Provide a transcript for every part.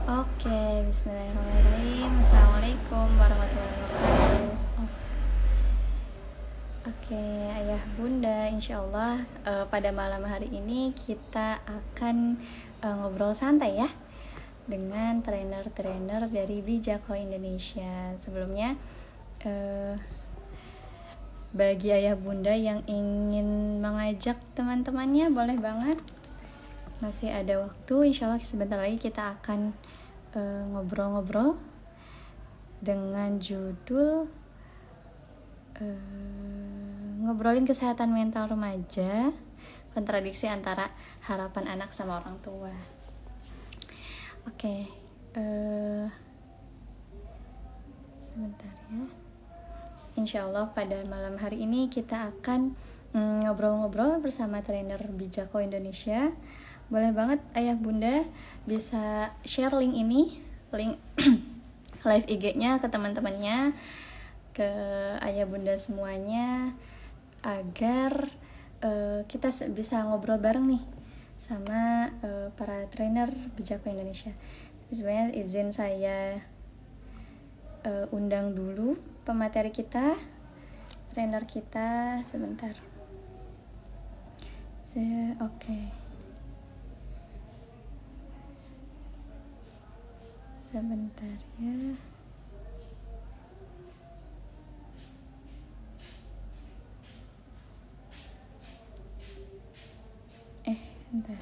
Oke, bismillahirrahmanirrahim. Assalamualaikum warahmatullahi wabarakatuh. Oke, ayah bunda, insya Allah pada malam hari ini kita akan ngobrol santai ya dengan trainer-trainer dari Bijako Indonesia. Sebelumnya, bagi ayah bunda yang ingin mengajak teman-temannya, boleh banget. Masih ada waktu, insya Allah sebentar lagi kita akan ngobrol-ngobrol dengan judul ngobrolin kesehatan mental remaja, kontradiksi antara harapan anak sama orang tua. Oke, sebentar ya. Insya Allah pada malam hari ini kita akan ngobrol-ngobrol bersama trainer Bijako Indonesia. Boleh banget ayah bunda bisa share link ini, link live IG-nya ke teman-temannya, ke ayah bunda semuanya, agar kita bisa ngobrol bareng nih sama para trainer Bijako Indonesia. Sebenarnya izin saya undang dulu pemateri kita, trainer kita, sebentar. Oke. Sebentar ya. Bentar.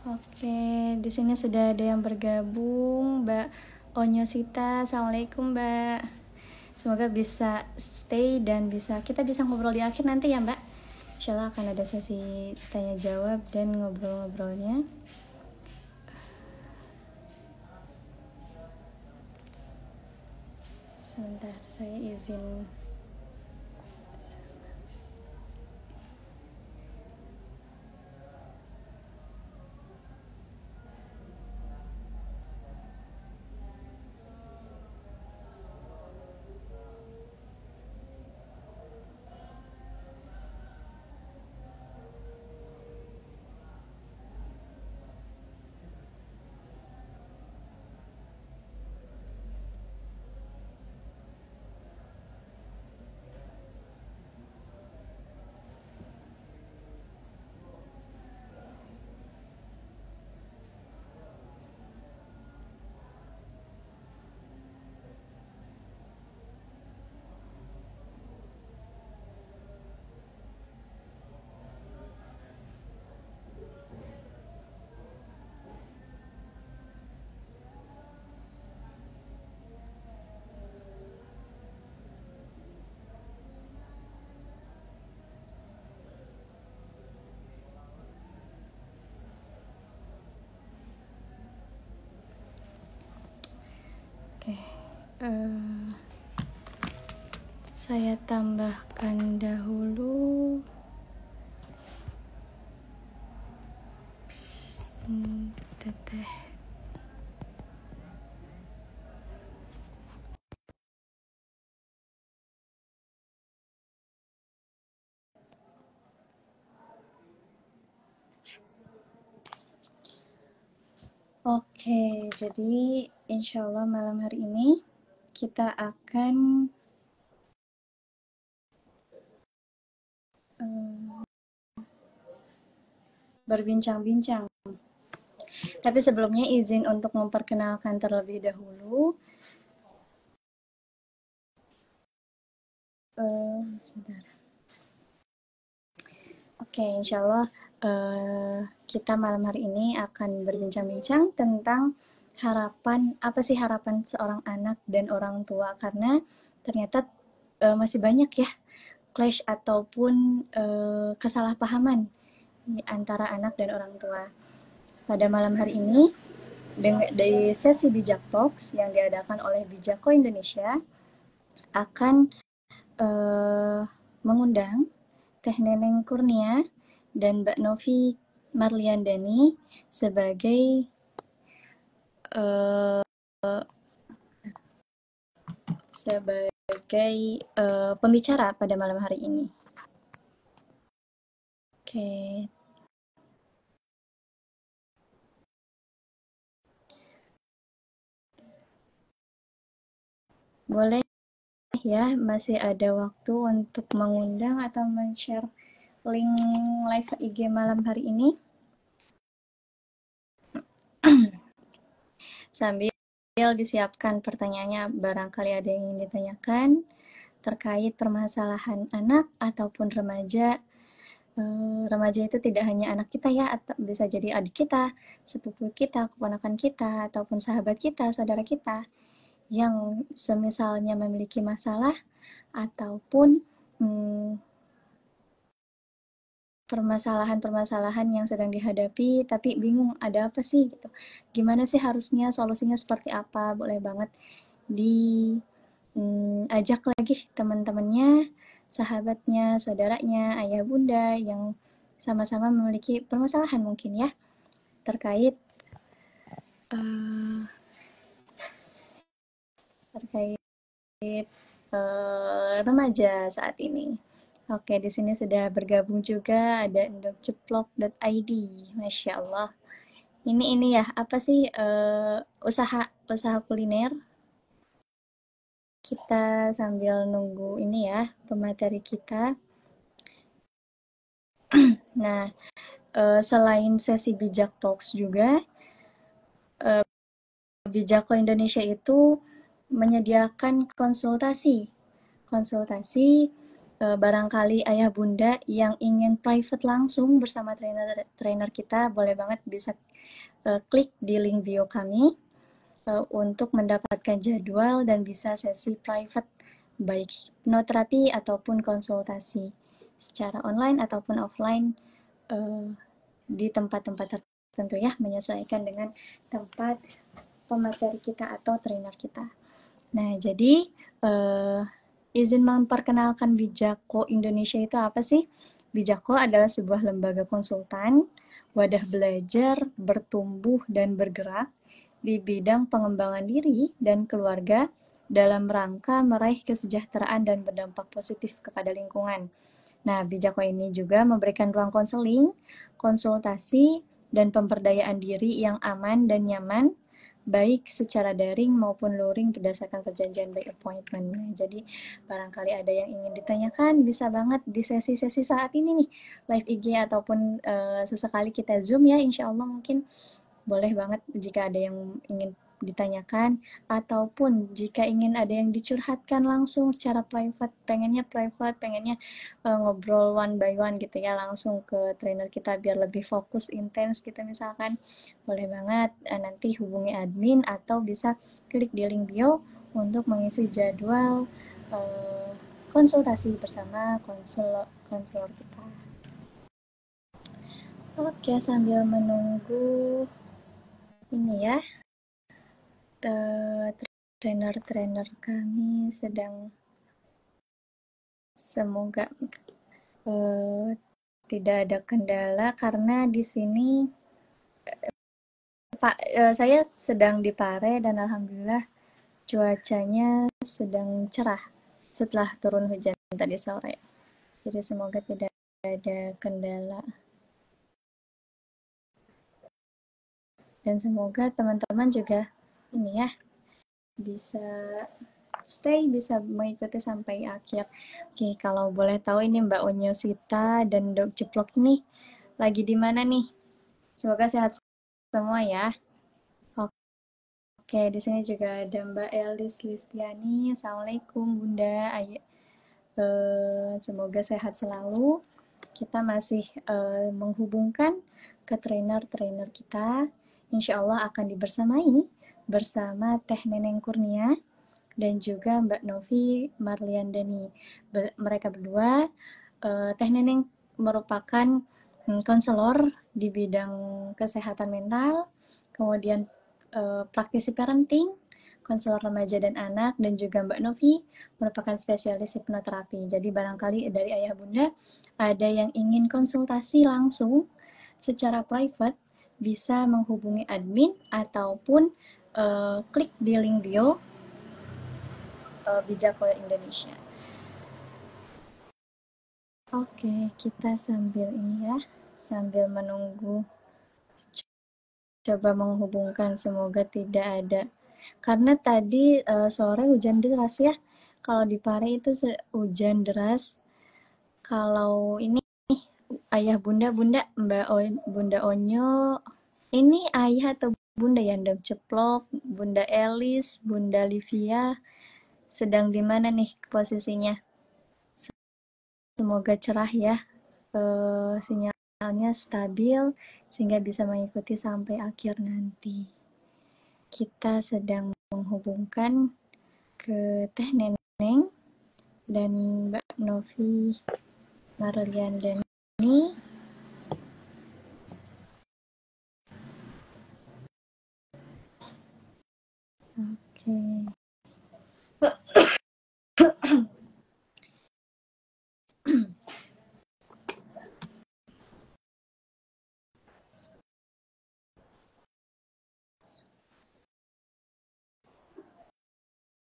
Oke, di sini sudah ada yang bergabung, Mbak Onyosita. Assalamualaikum, Mbak. Semoga bisa stay dan kita bisa ngobrol di akhir nanti ya, Mbak. Insya Allah akan ada sesi tanya jawab dan ngobrol-ngobrolnya. Sebentar, saya izin. Oke, saya tambahkan dahulu teteh. Oke, jadi insya Allah malam hari ini kita akan berbincang-bincang. Tapi sebelumnya izin untuk memperkenalkan terlebih dahulu. Sebentar. Oke, insya Allah kita malam hari ini akan berbincang-bincang tentang apa sih harapan seorang anak dan orang tua, karena ternyata masih banyak ya clash ataupun kesalahpahaman antara anak dan orang tua. Pada malam hari ini Dari sesi Bijak Talks yang diadakan oleh Bijako Indonesia akan mengundang Teh Neneng Kurnia dan Mbak Novi Marliandani sebagai uh, pembicara pada malam hari ini. Oke. Boleh ya, masih ada waktu untuk mengundang atau men-share link live IG malam hari ini. Sambil disiapkan pertanyaannya, barangkali ada yang ingin ditanyakan terkait permasalahan anak ataupun remaja. Remaja itu tidak hanya anak kita ya, atau bisa jadi adik kita, sepupu kita, keponakan kita, ataupun sahabat kita, saudara kita yang semisalnya memiliki masalah ataupun permasalahan-permasalahan yang sedang dihadapi tapi bingung ada apa sih gitu. Gimana sih harusnya, solusinya seperti apa? Boleh banget ajak lagi teman-temannya, sahabatnya, saudaranya, ayah bunda yang sama-sama memiliki permasalahan mungkin ya terkait uh, terkait remaja saat ini. Oke, di sini sudah bergabung juga ada endokceplok.id. Masya Allah. Ini ya, apa sih usaha kuliner? Kita sambil nunggu ini ya, pemateri kita. Nah, selain sesi Bijak Talks juga, Bijako Indonesia itu menyediakan konsultasi barangkali ayah bunda yang ingin private langsung bersama trainer kita, boleh banget bisa klik di link bio kami untuk mendapatkan jadwal dan bisa sesi private baik hipnoterapi ataupun konsultasi secara online ataupun offline di tempat-tempat tertentu ya, menyesuaikan dengan tempat pemateri kita atau trainer kita. Nah, jadi izin memperkenalkan Bijako Indonesia itu apa sih? Bijako adalah sebuah lembaga konsultan, wadah belajar, bertumbuh, dan bergerak di bidang pengembangan diri dan keluarga dalam rangka meraih kesejahteraan dan berdampak positif kepada lingkungan. Nah, Bijako ini juga memberikan ruang konseling, konsultasi, dan pemberdayaan diri yang aman dan nyaman baik secara daring maupun luring berdasarkan perjanjian by appointment. Nah, jadi barangkali ada yang ingin ditanyakan, bisa banget di sesi-sesi saat ini nih, live IG ataupun sesekali kita Zoom ya, insya Allah mungkin boleh banget jika ada yang ingin ditanyakan ataupun jika ingin ada yang dicurhatkan langsung secara private, pengennya ngobrol one by one gitu ya, langsung ke trainer kita biar lebih fokus intens gitu misalkan, boleh banget nanti hubungi admin atau bisa klik di link bio untuk mengisi jadwal konsultasi bersama konselor kita. Oke, sambil menunggu ini ya, trainer-trainer kami sedang, semoga tidak ada kendala karena di sini saya sedang di Pare dan alhamdulillah cuacanya sedang cerah setelah turun hujan tadi sore. Jadi semoga tidak ada kendala. Dan semoga teman-teman juga ini ya bisa stay, bisa mengikuti sampai akhir. Oke, kalau boleh tahu ini Mbak Onyosita dan Dok Ceplok ini lagi di mana nih? Semoga sehat semua ya. Oke, di sini juga ada Mbak Elis Listiani. Assalamualaikum Bunda. Semoga sehat selalu. Kita masih menghubungkan ke trainer-trainer kita. Insya Allah akan dibersamai bersama Teh Neneng Kurnia dan juga Mbak Novi Marliandani. Mereka berdua, Teh Neneng merupakan konselor di bidang kesehatan mental, kemudian praktisi parenting, konselor remaja dan anak, dan juga Mbak Novi merupakan spesialis hipnoterapi. Jadi barangkali dari ayah bunda ada yang ingin konsultasi langsung secara private, bisa menghubungi admin ataupun klik di link bio Bijako Indonesia. Oke, kita sambil ini ya, sambil menunggu, coba menghubungkan, semoga tidak ada. Karena tadi sore hujan deras ya, kalau di Pare itu hujan deras. Kalau ini ayah bunda, Bunda Onyo, ini ayah atau bunda ya, Ndang Ceplok, Bunda Elis, Bunda Livia, sedang di mana nih posisinya? Semoga cerah ya, sinyalnya stabil sehingga bisa mengikuti sampai akhir nanti. Kita sedang menghubungkan ke Teh Neneng dan Mbak Novi Marliandani. Oke.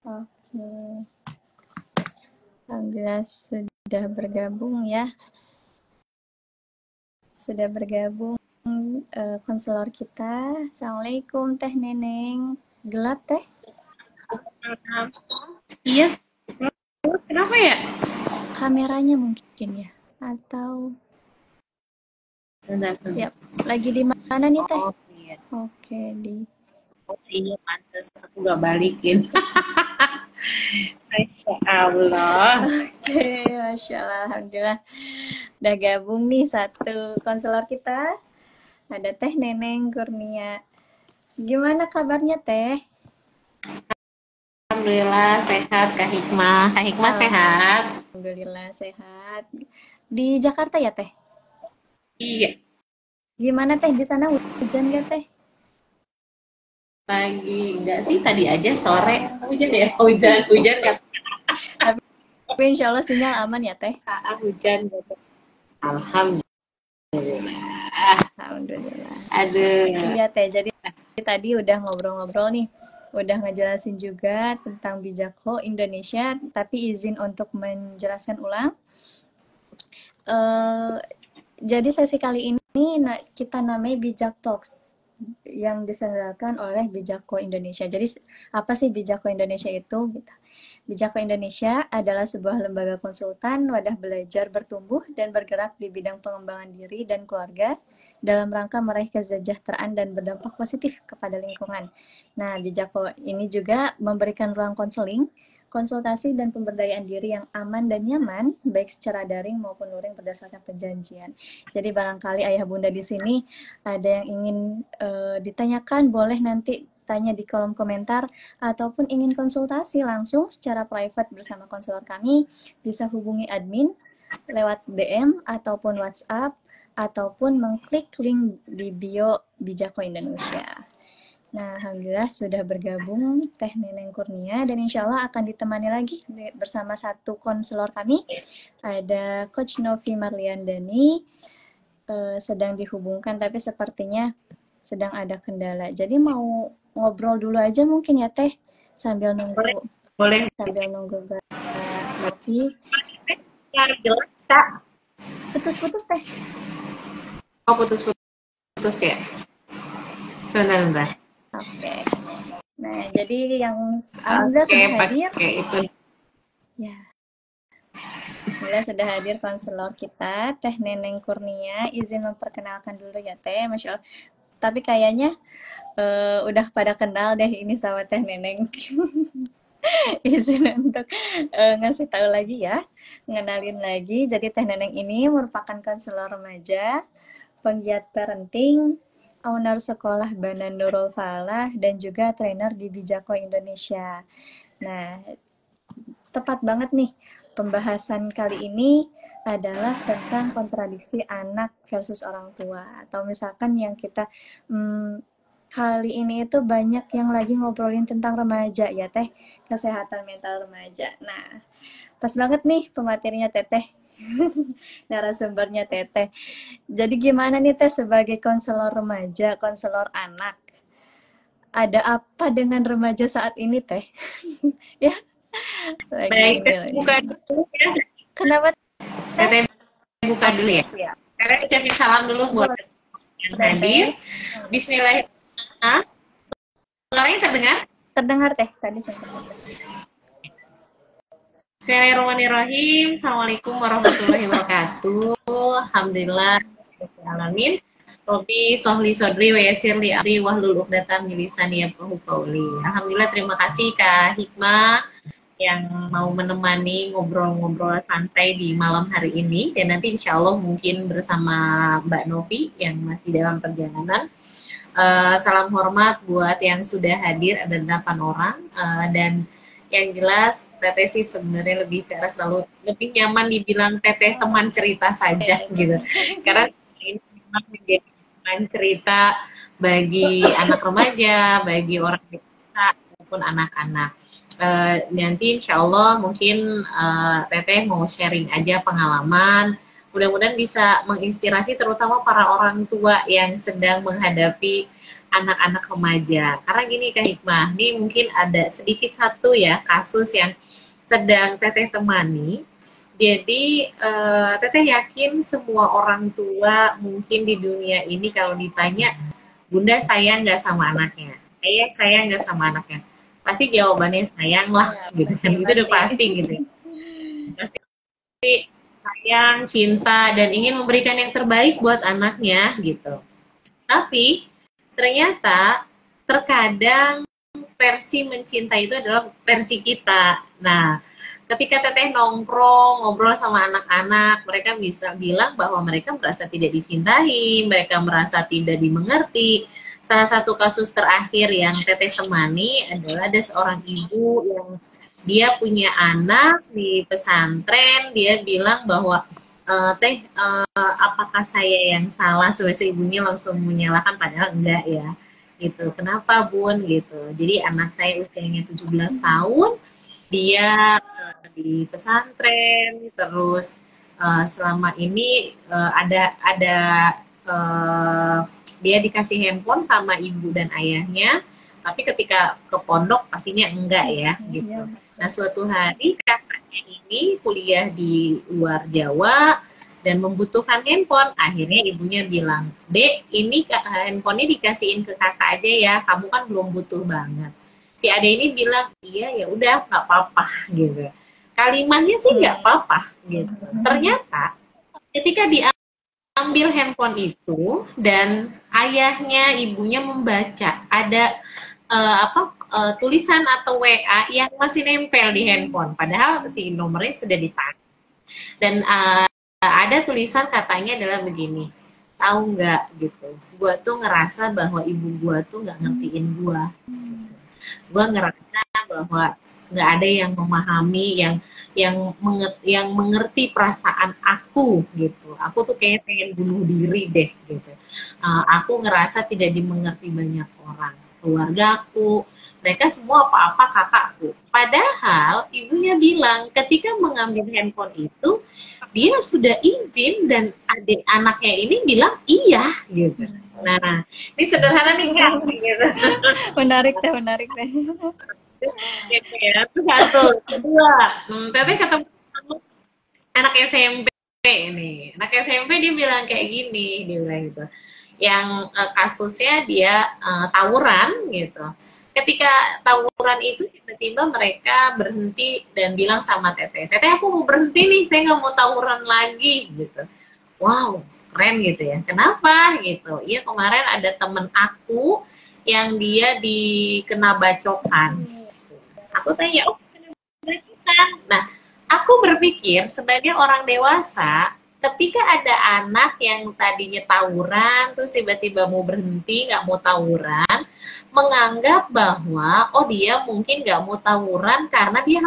Oke. Alhamdulillah sudah bergabung ya. Sudah bergabung konselor kita. Assalamualaikum Teh Neneng. Gelap Teh? Iya. Kenapa ya? Kameranya mungkin ya, atau Sebentar. ya, lagi di mana nih Teh? Oh, iya. Oke, di Iya, pantas aku gak balikin. Masya Allah. Oke, Masya Allah, Alhamdulillah. Udah gabung nih satu konselor kita. Ada Teh Neneng Kurnia. Gimana kabarnya Teh? Alhamdulillah sehat Kak Hikmah. Kak Hikmah sehat? Alhamdulillah sehat. Di Jakarta ya Teh? Iya. Gimana Teh di sana, hujan gak Teh? Lagi enggak sih, tadi aja sore hujan ya? Hujan kan? Tapi insya Allah sinyal aman ya Teh? Hujan gitu. Alhamdulillah. Alhamdulillah. Aduh. Iya Teh, jadi tadi udah ngobrol-ngobrol nih. Udah ngejelasin juga tentang Bijako Indonesia, tapi izin untuk menjelaskan ulang. Jadi sesi kali ini kita namanya Bijak Talks yang diselenggarakan oleh Bijako Indonesia. Jadi apa sih Bijako Indonesia itu? Bijako Indonesia adalah sebuah lembaga konsultan, wadah belajar bertumbuh dan bergerak di bidang pengembangan diri dan keluarga dalam rangka meraih kesejahteraan dan berdampak positif kepada lingkungan. Nah, Bijako ini juga memberikan ruang konseling, konsultasi dan pemberdayaan diri yang aman dan nyaman, baik secara daring maupun luring berdasarkan perjanjian. Jadi barangkali ayah bunda di sini ada yang ingin ditanyakan, boleh nanti tanya di kolom komentar, ataupun ingin konsultasi langsung secara private bersama konselor kami, bisa hubungi admin lewat DM ataupun WhatsApp, ataupun mengklik link di bio Bijako Indonesia. Nah, Alhamdulillah sudah bergabung Teh Neneng Kurnia, dan insya Allah akan ditemani lagi bersama satu konselor kami, ada Coach Novi Marliandani, sedang dihubungkan tapi sepertinya sedang ada kendala. Jadi mau ngobrol dulu aja mungkin ya Teh, sambil nunggu. Boleh. Sambil nunggu Mbak Novi. Jelas Kak. Putus-putus Teh. Oh, putus ya. Sebentar. Oke. Nah, jadi yang Alhamdulillah sudah hadir. Itu. Ya. Alhamdulillah sudah hadir konselor kita, Teh Neneng Kurnia. Izin memperkenalkan dulu ya Teh, Masya Allah. Tapi kayaknya udah pada kenal deh ini sama Teh Neneng. Izin untuk ngasih tahu lagi ya, ngenalin lagi. Jadi Teh Neneng ini merupakan konselor remaja, penggiat parenting, owner sekolah Bana Nurul Falah, dan juga trainer di Bijako Indonesia. Nah, tepat banget nih pembahasan kali ini adalah tentang kontradiksi anak versus orang tua, atau misalkan yang kita kali ini itu banyak yang lagi ngobrolin tentang remaja ya Teh, kesehatan mental remaja. Nah, pas banget nih pematerinya Teteh, narasumbernya Teteh. Jadi gimana nih Teh sebagai konselor remaja, konselor anak? Ada apa dengan remaja saat ini Teh? Ya, lagi Baik, ini Teteh lagi. buka dulu ya. Kenapa Teh? Teteh buka dulu Oke, ya. siap. Karena ucapin salam dulu buat Boleh yang hadir. Teteh? Bismillahirrahmanirrahim. Ah, suaranya terdengar? Terdengar Teh, tadi sempat putus. Bismillahirrahmanirrahim. Assalamualaikum warahmatullahi wabarakatuh. Alhamdulillah. Alamin. Robi Sohli Sodri wa Yasir li Amri wahlul 'uqdatam min lisani yafqahu qawli. Alhamdulillah, terima kasih Kak Hikmah yang mau menemani ngobrol-ngobrol santai di malam hari ini, dan nanti insya Allah mungkin bersama Mbak Novi yang masih dalam perjalanan. Salam hormat buat yang sudah hadir, ada 8 orang, dan yang jelas Teteh sih sebenarnya lebih ke arah selalu lebih nyaman dibilang Teteh teman cerita saja gitu, karena ini memang menjadi teman cerita bagi anak remaja, bagi orang dewasa maupun anak-anak. Nanti insya Allah mungkin Teteh mau sharing aja pengalaman, mudah-mudahan bisa menginspirasi terutama para orang tua yang sedang menghadapi anak-anak remaja. Karena gini Kak Hikmah, ini mungkin ada sedikit satu ya kasus yang sedang Teteh temani. Jadi Teteh yakin semua orang tua mungkin di dunia ini kalau ditanya, Bunda sayang nggak sama anaknya? Ayah sayang nggak sama anaknya? Pasti jawabannya sayang lah, Ya, gitu kan. Itu udah pasti gitu. Pasti sayang, cinta, dan ingin memberikan yang terbaik buat anaknya gitu. Tapi ternyata terkadang versi mencintai itu adalah versi kita. Nah, ketika Teteh nongkrong, ngobrol sama anak-anak, mereka bisa bilang bahwa mereka merasa tidak dicintai, mereka merasa tidak dimengerti. Salah satu kasus terakhir yang Teteh temani adalah ada seorang ibu yang dia punya anak di pesantren, dia bilang bahwa Teh, apakah saya yang salah? Sebenarnya ibunya langsung menyalahkan, padahal enggak ya. Gitu. Kenapa Bun? Gitu. Jadi anak saya usianya 17 tahun, dia di pesantren, terus selama ini ada uh, dia dikasih handphone sama ibu dan ayahnya, tapi ketika ke pondok pastinya enggak ya gitu. Nah suatu hari kakaknya ini kuliah di luar Jawa dan membutuhkan handphone, akhirnya ibunya bilang, Dek, ini handphonenya dikasihin ke kakak aja ya, kamu kan belum butuh banget. Si ade ini bilang, iya ya udah nggak apa-apa gitu. Kalimatnya sih nggak apa-apa gitu. Ternyata ketika diambil handphone itu dan ayahnya, ibunya membaca ada tulisan atau WA yang masih nempel di handphone, padahal si nomornya sudah ditarik. Dan ada tulisan katanya adalah begini, tahu nggak gitu, gue tuh ngerasa bahwa ibu gue tuh nggak ngertiin gue. Gue ngerasa bahwa nggak ada yang memahami, yang mengerti perasaan aku gitu. Aku tuh kayak pengen bunuh diri deh gitu. Aku ngerasa tidak dimengerti banyak orang, keluargaku, mereka semua apa-apa kakakku. Padahal ibunya bilang ketika mengambil handphone itu dia sudah izin dan adik anaknya ini bilang iya gitu. Nah, ini sederhana nih Kak. Gitu. Menarik Teh, menarik Teh. Gitu ya. Terus satu, kedua, Teteh ketemu anak SMP ini. Anak SMP dia bilang kayak gini, dia bilang gitu. Yang kasusnya dia tawuran gitu. Ketika tawuran itu tiba-tiba mereka berhenti dan bilang sama Teteh, Teteh aku mau berhenti nih, saya nggak mau tawuran lagi gitu. Wow, keren gitu ya. Kenapa gitu? Iya kemarin ada temen aku yang dia dikena bacokan. Aku tanya, oh kena bacokan. Nah, aku berpikir sebagai orang dewasa, ketika ada anak yang tadinya tawuran, terus tiba-tiba mau berhenti, nggak mau tawuran, menganggap bahwa, oh dia mungkin nggak mau tawuran karena dia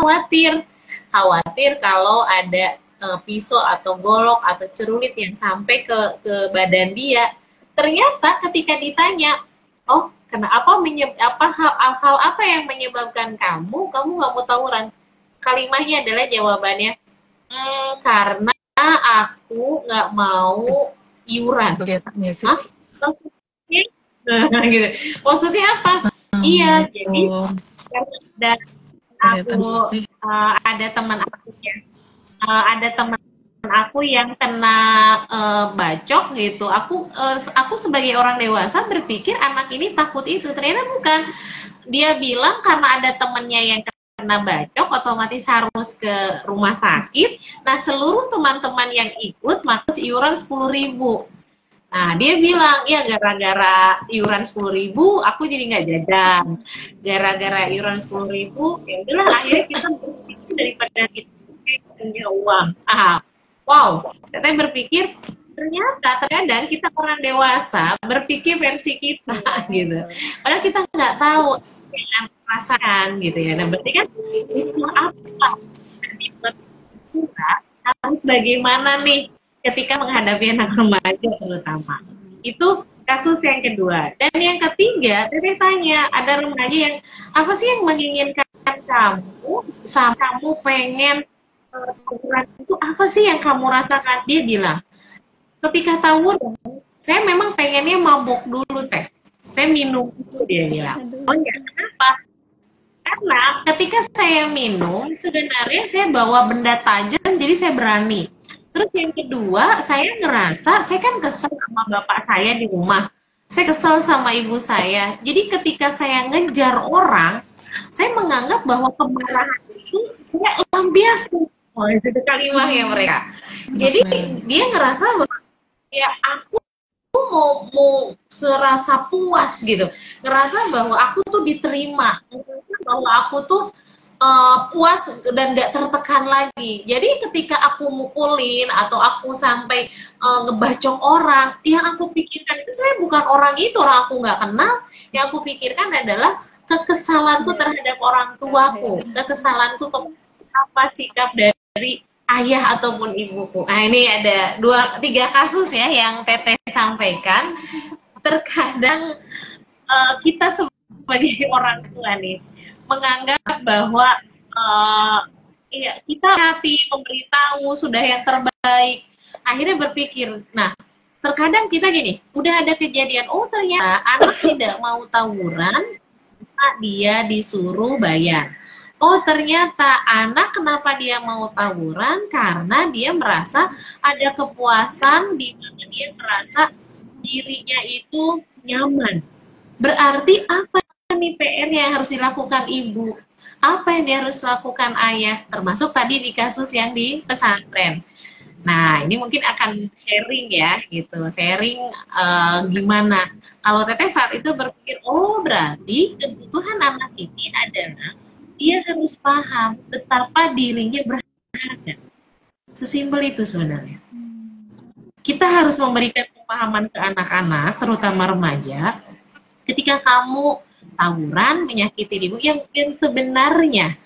khawatir kalau ada pisau atau golok atau cerulit yang sampai ke badan dia. Ternyata ketika ditanya, oh apa hal apa yang menyebabkan kamu nggak mau tawuran? Kalimatnya adalah jawabannya, karena aku nggak mau iuran. Hah? Maksudnya, nah, gitu. Maksudnya apa? Iya, jadi karena ada teman aku ya, ada teman aku yang kena bacok gitu. Aku sebagai orang dewasa berpikir anak ini takut itu, ternyata bukan. Dia bilang karena ada temennya yang kena bacok otomatis harus ke rumah sakit. Nah, seluruh teman-teman yang ikut makus iuran 10.000. Nah, dia bilang, ya gara-gara iuran 10.000 aku jadi nggak jajan. Gara-gara iuran 10.000 ya udahlah, akhirnya kita berpikir daripada kita punya uang. Wow, saya berpikir ternyata terkadang kita orang dewasa berpikir versi kita gitu. Padahal kita nggak tahu yang perasaan gitu ya. Nah, berarti kan itu apa? Kita harus bagaimana nih ketika menghadapi anak remaja terutama. Itu kasus yang kedua. Dan yang ketiga, Teteh tanya, ada remaja yang apa sih yang menginginkan kamu sampai kamu pengen tawuran itu apa sih yang kamu rasakan? Dia bilang, ketika tawuran, saya memang pengennya mabok dulu teh. Saya minum dulu, dia bilang. Oh ya, kenapa? Karena ketika saya minum, sebenarnya saya bawa benda tajam, jadi saya berani. Terus yang kedua, saya ngerasa, saya kan kesel sama bapak saya di rumah. Saya kesel sama ibu saya. Jadi ketika saya ngejar orang, saya menganggap bahwa kemarahan itu saya lampiaskan. Oh, itu kalimat ya mereka. Jadi dia ngerasa bahwa ya aku mau serasa puas gitu, ngerasa bahwa aku tuh diterima, bahwa aku tuh puas dan gak tertekan lagi. Jadi ketika aku mukulin atau aku sampai ngebacok orang, yang aku pikirkan itu saya bukan orang itu, orang aku nggak kenal. Yang aku pikirkan adalah kekesalanku terhadap orang tuaku, kekesalanku apa sikap dari ayah ataupun ibuku. Nah, ini ada 2-3 kasus ya yang Teteh sampaikan. Terkadang kita sebagai orang tua nih menganggap bahwa ya, kita hati memberitahu sudah yang terbaik. Akhirnya berpikir, nah terkadang kita gini, udah ada kejadian, oh ternyata anak tidak mau tawuran, dia disuruh bayar. Oh ternyata anak kenapa dia mau tawuran, karena dia merasa ada kepuasan di mana dia merasa dirinya itu nyaman. Berarti apa nih PR yang harus dilakukan ibu? Apa yang dia harus lakukan ayah? Termasuk tadi di kasus yang di pesantren. Nah ini mungkin akan sharing ya gitu, sharing gimana. Kalau Teteh saat itu berpikir, oh berarti kebutuhan anak ini adalah dia harus paham betapa dirinya berharga. Sesimpel itu sebenarnya. Kita harus memberikan pemahaman ke anak-anak, terutama remaja, ketika kamu tawuran, menyakiti ibu, yang sebenarnya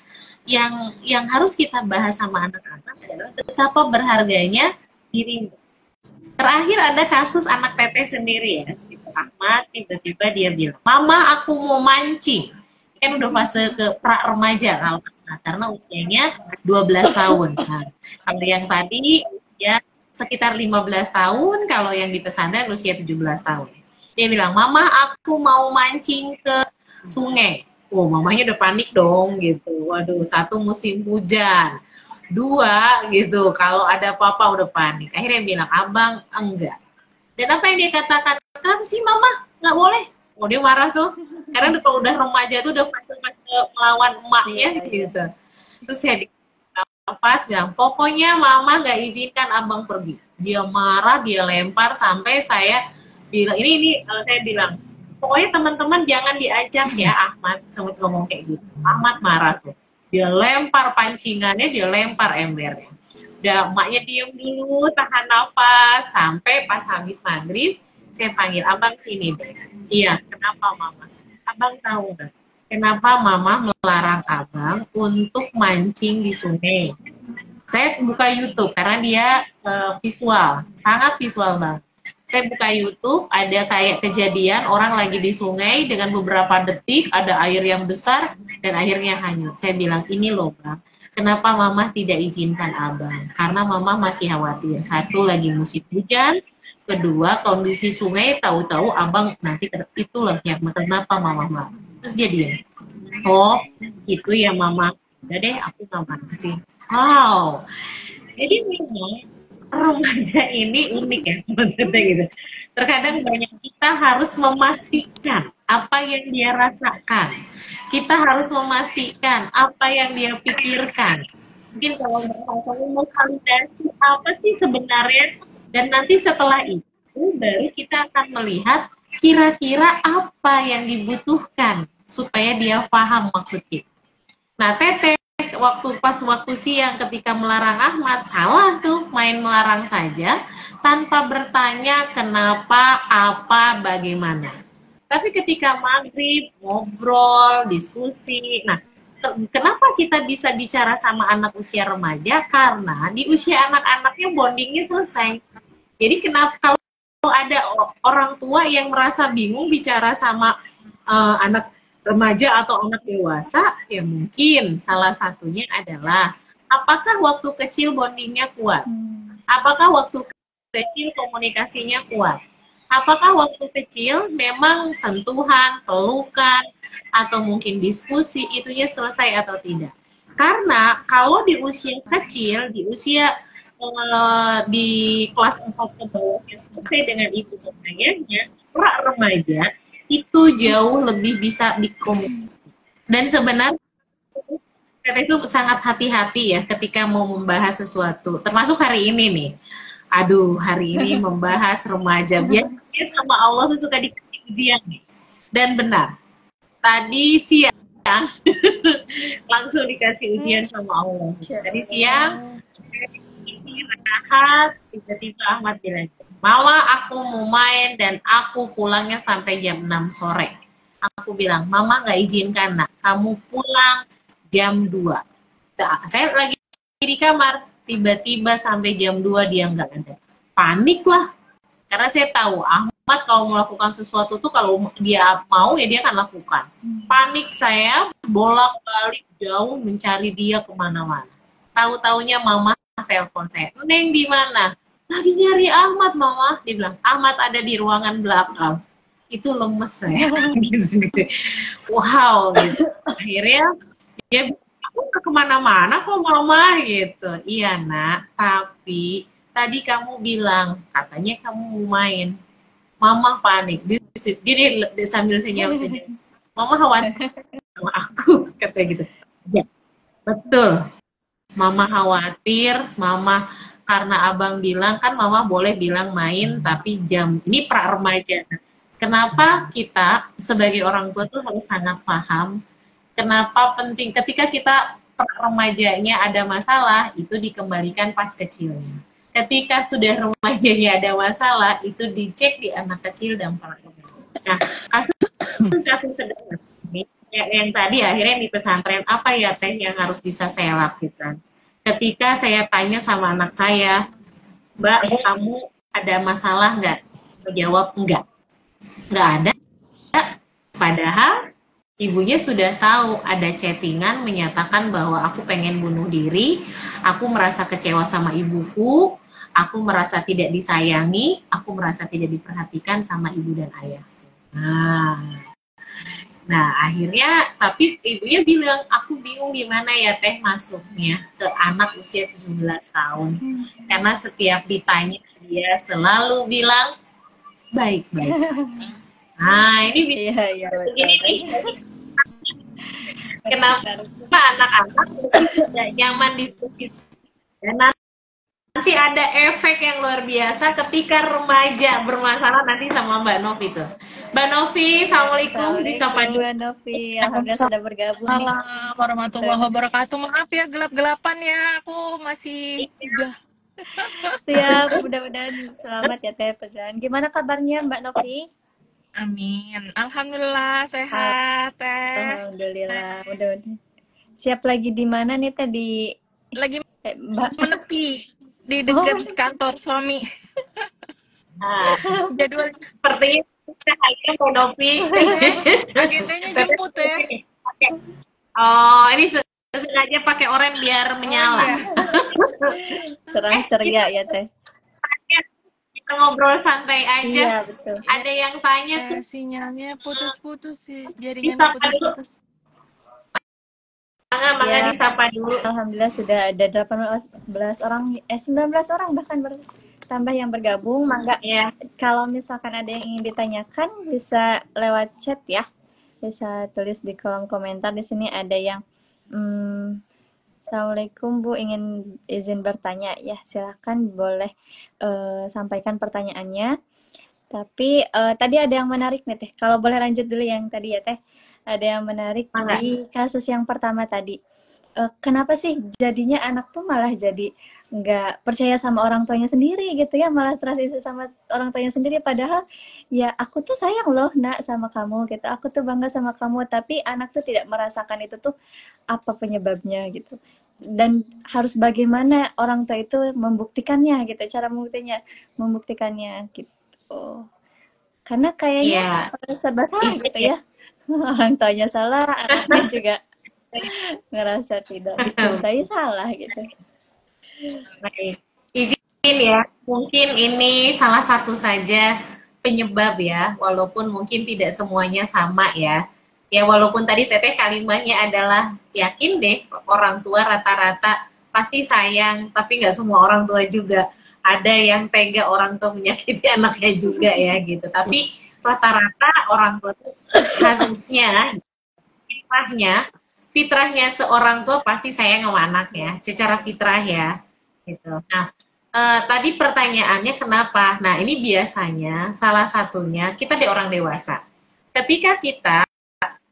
yang harus kita bahas sama anak-anak adalah betapa berharganya dirimu. Terakhir ada kasus anak Teteh sendiri ya, Ahmad, tiba-tiba dia bilang, Mama aku mau mancing. Kan udah fase ke pra remaja kalau karena usianya 12 tahun. Nah, kalau yang tadi ya sekitar 15 tahun, kalau yang di pesantren usia 17 tahun. Dia bilang, "Mama, aku mau mancing ke sungai." Oh, mamanya udah panik dong gitu. Waduh, 1 musim hujan. 2 gitu, kalau ada apa-apa udah panik. Akhirnya bilang, "Abang, enggak." Dan apa yang dia katakan? "Kenapa sih Mama? Nggak boleh." Oh, dia marah tuh. Karena kalau udah remaja tuh udah fase-fase melawan emaknya gitu. Terus saya pas bilang, pokoknya Mama nggak izinkan abang pergi. Dia marah, dia lempar sampai saya bilang, ini saya bilang, pokoknya teman-teman jangan diajak ya Ahmad, sempat ngomong kayak gitu. Ahmad marah tuh. Dia lempar pancingannya, dia lempar embernya. Udah emaknya diem dulu, tahan nafas, sampai pas habis maghrib, saya panggil, abang sini deh. Iya, kenapa Mama? Abang tahu nggak? Kenapa Mama melarang abang untuk mancing di sungai? Saya buka YouTube karena dia visual, sangat visual banget. Saya buka YouTube, ada kayak kejadian orang lagi di sungai dengan beberapa detik, ada air yang besar, dan airnya hanyut. Saya bilang, ini loh Bang, kenapa Mama tidak izinkan Abang? Karena Mama masih khawatir. Satu, lagi musim hujan. Kedua, kondisi sungai, tahu-tahu Abang nanti itulah yang kenapa Mama marah. Terus dia diam. Oh, itu ya Mama. Udah deh, aku nggak marah sih. Wow. Jadi memang remaja ini unik ya maksudnya gitu. Terkadang banyak kita harus memastikan apa yang dia rasakan. Kita harus memastikan apa yang dia pikirkan. Mungkin kalau merasa memvalidasi apa sih sebenarnya, dan nanti setelah itu baru kita akan melihat kira-kira apa yang dibutuhkan supaya dia paham maksud kita. Nah, Teteh waktu siang ketika melarang Ahmad, salah tuh main melarang saja tanpa bertanya kenapa, apa, bagaimana. Tapi ketika maghrib, ngobrol, diskusi, nah kenapa kita bisa bicara sama anak usia remaja? Karena di usia anak-anaknya bondingnya selesai. Jadi kenapa kalau ada orang tua yang merasa bingung bicara sama anak remaja atau anak dewasa, ya mungkin salah satunya adalah apakah waktu kecil bondingnya kuat? Apakah waktu kecil komunikasinya kuat? Apakah waktu kecil memang sentuhan, pelukan, atau mungkin diskusi itunya selesai atau tidak? Karena kalau di usia kecil, di usia di kelas 4 ke bawah selesai dengan ibu dan ayahnya, pra remaja itu jauh lebih bisa dikomunikasi. Dan sebenarnya kita itu sangat hati-hati ya ketika mau membahas sesuatu. Termasuk hari ini nih. Aduh, hari ini membahas remaja. Biasanya sama Allah tuh suka dikasih ujian nih. Dan benar. Tadi siang langsung dikasih ujian sama Allah. Tadi siang istirahat, tiba-tiba Ahmad bilang, Mama aku mau main dan aku pulangnya sampai jam 6 sore. Aku bilang, Mama nggak izinkan nak, kamu pulang jam 2. Nah, saya lagi di kamar, tiba-tiba sampai jam 2 dia nggak ada. Panik lah, karena saya tahu Ahmad kalau melakukan sesuatu tuh kalau dia mau ya dia akan lakukan. Panik saya, bolak-balik jauh mencari dia kemana-mana. Tahu-taunya Mama telepon saya, Neng di mana? Lagi nyari Ahmad, Mama. Dia bilang, Ahmad ada di ruangan belakang. Itu lemes saya. Wow, gitu. Akhirnya dia bilang, aku ke kemana-mana kok Mama, gitu. Iya nak, tapi tadi kamu bilang, katanya kamu mau main. Mama panik. Dia sambil senyum-senyum. Mama khawatir sama aku, katanya gitu. Ya, betul. Mama khawatir, Mama karena abang bilang kan Mama boleh bilang main tapi jam ini pra remaja. Kenapa kita sebagai orang tua tuh harus sangat paham kenapa penting ketika kita pra remajanya ada masalah itu dikembalikan pas kecilnya. Ketika sudah remajanya ada masalah itu dicek di anak kecil dan pra remaja. Nah, kasus sederhana yang tadi akhirnya di pesantren apa ya Teh yang harus bisa saya lakukan ketika saya tanya sama anak saya, Mbak kamu ada masalah nggak? Jawab nggak ada, padahal ibunya sudah tahu ada chattingan menyatakan bahwa aku pengen bunuh diri, aku merasa kecewa sama ibuku, aku merasa tidak disayangi, aku merasa tidak diperhatikan sama ibu dan ayah. Nah, akhirnya, tapi ibunya bilang, aku bingung gimana ya Teh masuknya ke anak usia 17 tahun. Karena setiap ditanya, dia selalu bilang, baik-baik saja. Nah, ini begini nih. Kenapa anak-anak tidak nyaman di situ? Dan nanti ada efek yang luar biasa ketika remaja bermasalah nanti sama Mbak Novi itu. Mbak Novi, Assalamualaikum. Mbak Novi, alhamdulillah sudah bergabung. Assalamualaikum warahmatullahi wabarakatuh. Maaf ya gelap-gelapan ya, aku masih juga. Siap, mudah-mudahan selamat ya Teh perjalanan. Gimana kabarnya Mbak Novi? Amin. Alhamdulillah sehat Teh. Alhamdulillah. Mudah-mudahan. Siap lagi di mana nih Teh di? Lagi menepi di dekat kantor suami. Nah, Jadwal sepertinya saya mau doping. agendanya jemput ya. Oke. Oh, ini sengaja pakai oren biar Oh menyala. iya. Cerah ceria ya teh. Kita ngobrol santai aja. Iya betul. Ada yang tanya tuh, Sinyalnya putus-putus sih, jaringannya disapa dulu. putus-putus. Mangga Ya, disapa dulu. alhamdulillah sudah ada 18 orang, 19 orang bahkan bertambah yang bergabung. Mangga, Iya. kalau misalkan ada yang ingin ditanyakan bisa lewat chat ya. Bisa tulis di kolom komentar. Di sini ada yang Assalamualaikum Bu, ingin izin bertanya ya. Silahkan boleh sampaikan pertanyaannya. Tapi tadi ada yang menarik nih Teh. Kalau boleh lanjut dulu yang tadi ya Teh. Ada yang menarik Mangga. di kasus yang pertama tadi. Kenapa sih jadinya anak tuh malah jadi nggak percaya sama orang tuanya sendiri gitu ya, malah trust issue sama orang tuanya sendiri, padahal ya aku tuh sayang loh nak sama kamu gitu, aku tuh bangga sama kamu, tapi anak tuh tidak merasakan itu tuh apa penyebabnya gitu, dan harus bagaimana orang tua itu membuktikannya gitu, cara membuktikannya gitu, karena kayaknya serba salah gitu ya. Orang tuanya salah, anaknya juga ngerasa tidak dicintai, salah gitu. Baik. Izin ya, mungkin ini salah satu saja penyebab ya, walaupun mungkin tidak semuanya sama ya. Ya walaupun tadi Teteh kalimatnya adalah yakin deh orang tua rata-rata pasti sayang, tapi nggak semua orang tua juga. Ada yang tega orang tua menyakiti anaknya juga ya gitu. Tapi rata-rata orang tua itu harusnya fitrahnya seorang tua pasti sayang sama anaknya secara fitrah ya gitu. Nah, tadi pertanyaannya kenapa? Nah, ini biasanya salah satunya kita di orang dewasa. Ketika kita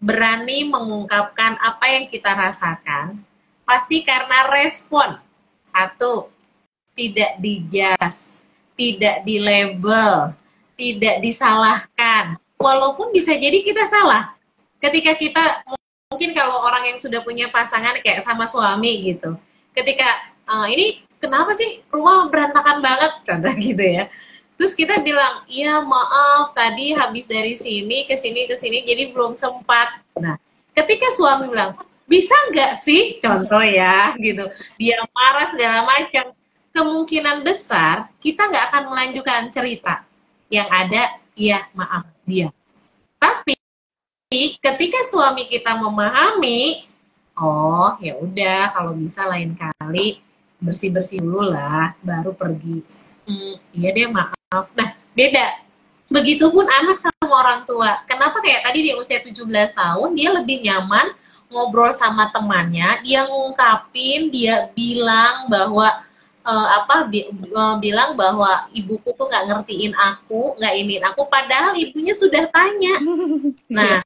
berani mengungkapkan apa yang kita rasakan, pasti karena respon. Satu, tidak dijudge, tidak dilabel, tidak disalahkan. Walaupun bisa jadi kita salah. Ketika kita, mungkin kalau orang yang sudah punya pasangan kayak sama suami gitu. Ketika, ini kenapa sih rumah berantakan banget, contoh gitu ya. Terus kita bilang, iya maaf tadi habis dari sini ke sini jadi belum sempat. Nah, ketika suami bilang, bisa nggak sih, contoh ya gitu, dia marah segala macam, kemungkinan besar kita nggak akan melanjutkan cerita. Yang ada, iya maaf dia. Tapi ketika suami kita memahami, oh ya udah kalau bisa lain kali bersih-bersih dulu lah, baru pergi. Iya deh maaf. Nah, beda. Begitupun anak sama orang tua. Kenapa kayak tadi di usia 17 tahun, dia lebih nyaman ngobrol sama temannya, dia ngungkapin, dia bilang bahwa bilang bahwa ibuku tuh nggak ngertiin aku, nggak iniin aku, padahal ibunya sudah tanya. Nah,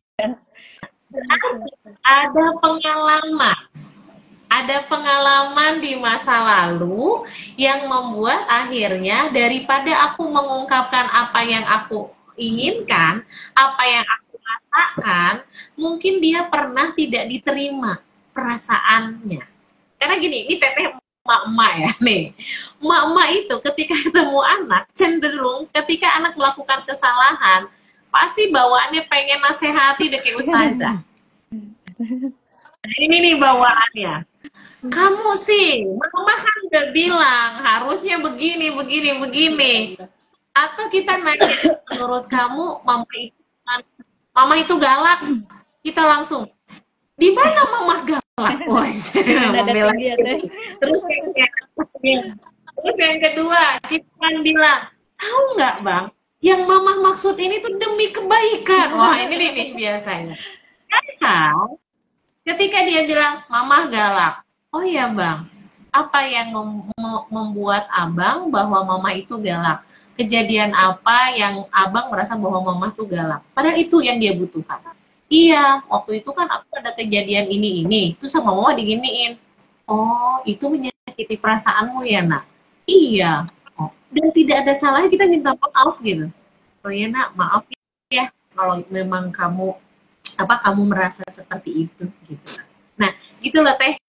ada pengalaman di masa lalu yang membuat akhirnya daripada aku mengungkapkan apa yang aku inginkan, apa yang aku rasakan, mungkin dia pernah tidak diterima perasaannya. Karena gini, ini Teteh emak-emak ya nih. Emak-emak itu ketika ketemu anak, cenderung ketika anak melakukan kesalahan, pasti bawaannya pengen nasehati deh kayak ustazah. Ini nih bawaannya. Kamu sih, mama kan udah bilang harusnya begini. Atau kita nanya, menurut kamu mama itu galak? Kita langsung, di mana mama galak? Wah, terus yang kedua, kita kan bilang, tahu nggak bang, yang mama maksud ini tuh demi kebaikan. Wah ini nih biasanya. Kan? Ketika dia bilang, mama galak. Oh ya bang, apa yang membuat abang bahwa mama itu galak? Kejadian apa yang abang merasa bahwa mama itu galak? Padahal itu yang dia butuhkan. Iya, waktu itu kan aku ada kejadian ini. Terus sama mama diginiin. Oh, itu menyakiti perasaanmu ya nak? Iya. Oh, dan tidak ada salahnya kita minta maaf gitu. Oh ya nak, maaf ya kalau memang kamu merasa seperti itu gitu. Nah, gitu loh Teh.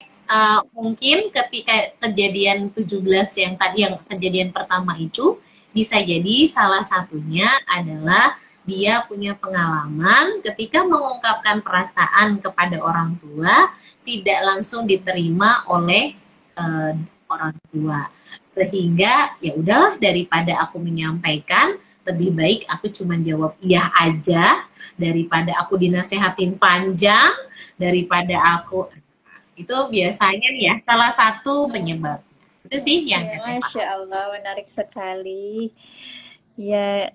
Mungkin ketika kejadian 17 yang tadi yang kejadian pertama itu Bisa jadi salah satunya adalah dia punya pengalaman ketika mengungkapkan perasaan kepada orang tua tidak langsung diterima oleh uh, orang tua. Sehingga ya udahlah, daripada aku menyampaikan, lebih baik aku cuma jawab iya aja daripada aku dinasehatin panjang, daripada aku itu biasanya ya salah satu penyebab. Itu sih yang Ya, Teteh Masya paham. Allah, menarik sekali. Ya,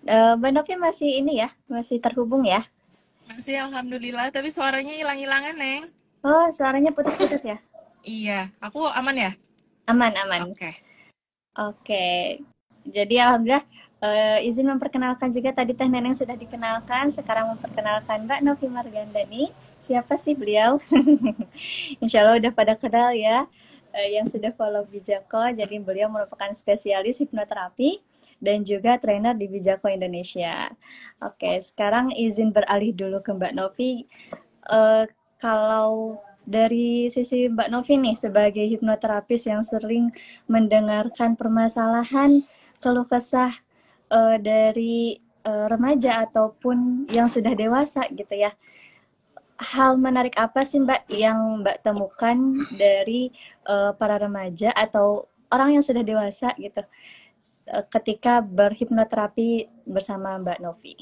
Mbak Novi masih ini ya, masih terhubung ya? Masih alhamdulillah, tapi suaranya hilang-hilangan, Neng. Oh, suaranya putus-putus ya? Iya, aku aman ya? Aman, aman. Oke. Oke. Jadi alhamdulillah izin memperkenalkan juga, tadi Teh Neneng sudah dikenalkan, sekarang memperkenalkan Mbak Novi Margandani. Siapa sih beliau? Insya Allah udah pada kenal ya, yang sudah follow Bijako. Jadi beliau merupakan spesialis hipnoterapi dan juga trainer di Bijako Indonesia. Oke, sekarang izin beralih dulu ke Mbak Novi. Eh, Kalau dari sisi Mbak Novi nih sebagai hipnoterapis yang sering mendengarkan permasalahan keluh kesah dari remaja ataupun yang sudah dewasa gitu ya. Hal menarik apa sih Mbak yang Mbak temukan dari para remaja atau orang yang sudah dewasa gitu ketika berhipnoterapi bersama Mbak Novi?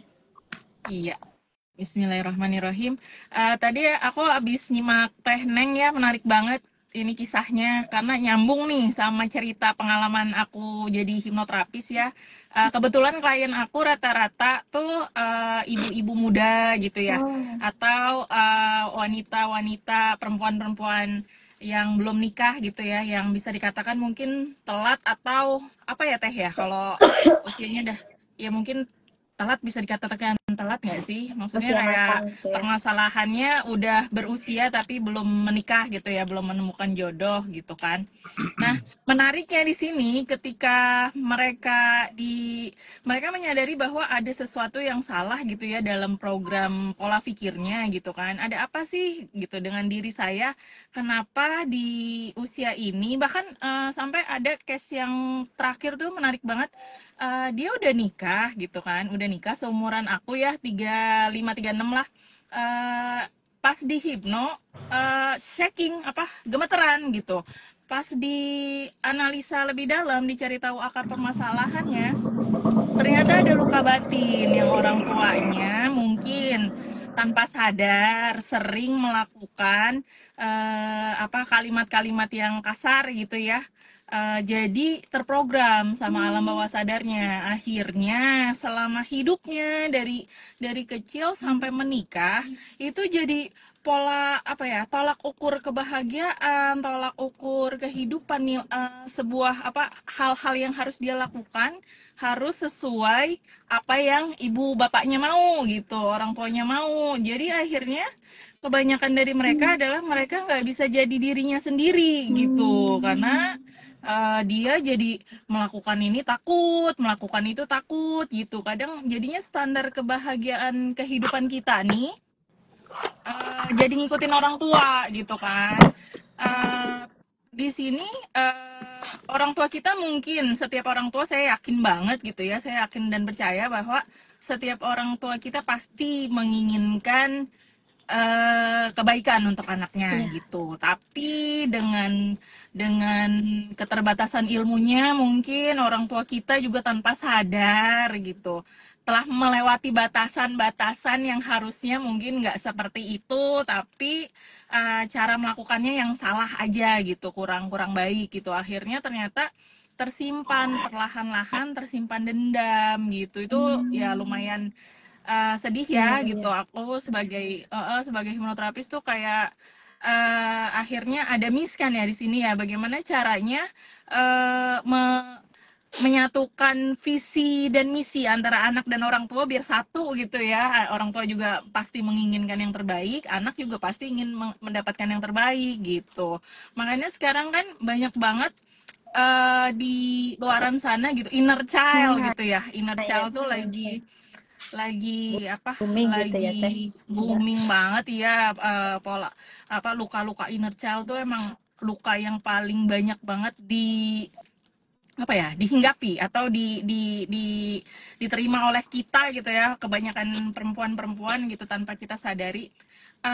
Iya. Bismillahirrahmanirrahim. Tadi aku habis nyimak Teh Neng ya, menarik banget ini kisahnya karena nyambung nih sama cerita pengalaman aku jadi hipnoterapis ya. Kebetulan klien aku rata-rata tuh ibu-ibu muda gitu ya, Oh, atau wanita-wanita, perempuan-perempuan yang belum nikah gitu ya, yang bisa dikatakan mungkin telat atau apa ya Teh ya, kalau usianya dah ya mungkin telat, bisa dikatakan telat nggak sih? Maksudnya usia kayak matang gitu ya. permasalahannya udah berusia tapi belum menikah gitu ya, belum menemukan jodoh gitu kan. Nah, menariknya di sini ketika mereka menyadari bahwa ada sesuatu yang salah gitu ya dalam program pola pikirnya gitu kan. Ada apa sih gitu dengan diri saya? Kenapa di usia ini bahkan sampai ada case yang terakhir tuh menarik banget. Dia udah nikah gitu kan, udah nikah seumuran aku ya, 35 36 lah. Eh, Pas di hipno shaking apa gemeteran gitu. Pas dianalisa lebih dalam, dicari tahu akar permasalahannya, ternyata ada luka batin yang orang tuanya mungkin tanpa sadar sering melakukan apa kalimat-kalimat yang kasar gitu ya. Jadi terprogram sama alam bawah sadarnya. Akhirnya selama hidupnya dari kecil sampai menikah itu jadi pola apa ya, tolak ukur kebahagiaan, tolak ukur kehidupan nih, sebuah apa hal-hal yang harus dia lakukan harus sesuai apa yang ibu bapaknya mau gitu, orang tuanya mau. Jadi akhirnya kebanyakan dari mereka adalah mereka nggak bisa jadi dirinya sendiri gitu, karena dia jadi melakukan ini takut, melakukan itu takut gitu. Kadang jadinya standar kebahagiaan kehidupan kita nih jadi ngikutin orang tua gitu kan. Eh, di sini orang tua kita mungkin, setiap orang tua saya yakin banget gitu ya, saya yakin dan percaya bahwa setiap orang tua kita pasti menginginkan kebaikan untuk anaknya Iya. gitu. Tapi dengan keterbatasan ilmunya mungkin orang tua kita juga tanpa sadar gitu telah melewati batasan-batasan yang harusnya mungkin nggak seperti itu, tapi cara melakukannya yang salah aja gitu, kurang-kurang baik gitu. Akhirnya ternyata tersimpan perlahan-lahan, tersimpan dendam gitu. Itu ya lumayan sedih Iya, ya iya. gitu. Aku sebagai hipnoterapis tuh kayak akhirnya ada miss kan ya di sini ya. Bagaimana caranya menyatukan visi dan misi antara anak dan orang tua biar satu gitu ya. Orang tua juga pasti menginginkan yang terbaik, anak juga pasti ingin mendapatkan yang terbaik gitu. Makanya sekarang kan banyak banget di luaran sana gitu inner child Nah, gitu ya. Inner ya child tuh lagi apa booming gitu ya Teh. lagi Mbak. booming banget ya. Pola apa luka-luka inner child tuh emang luka yang paling banyak banget apa ya, dihinggapi atau diterima oleh kita gitu ya, kebanyakan perempuan-perempuan gitu tanpa kita sadari,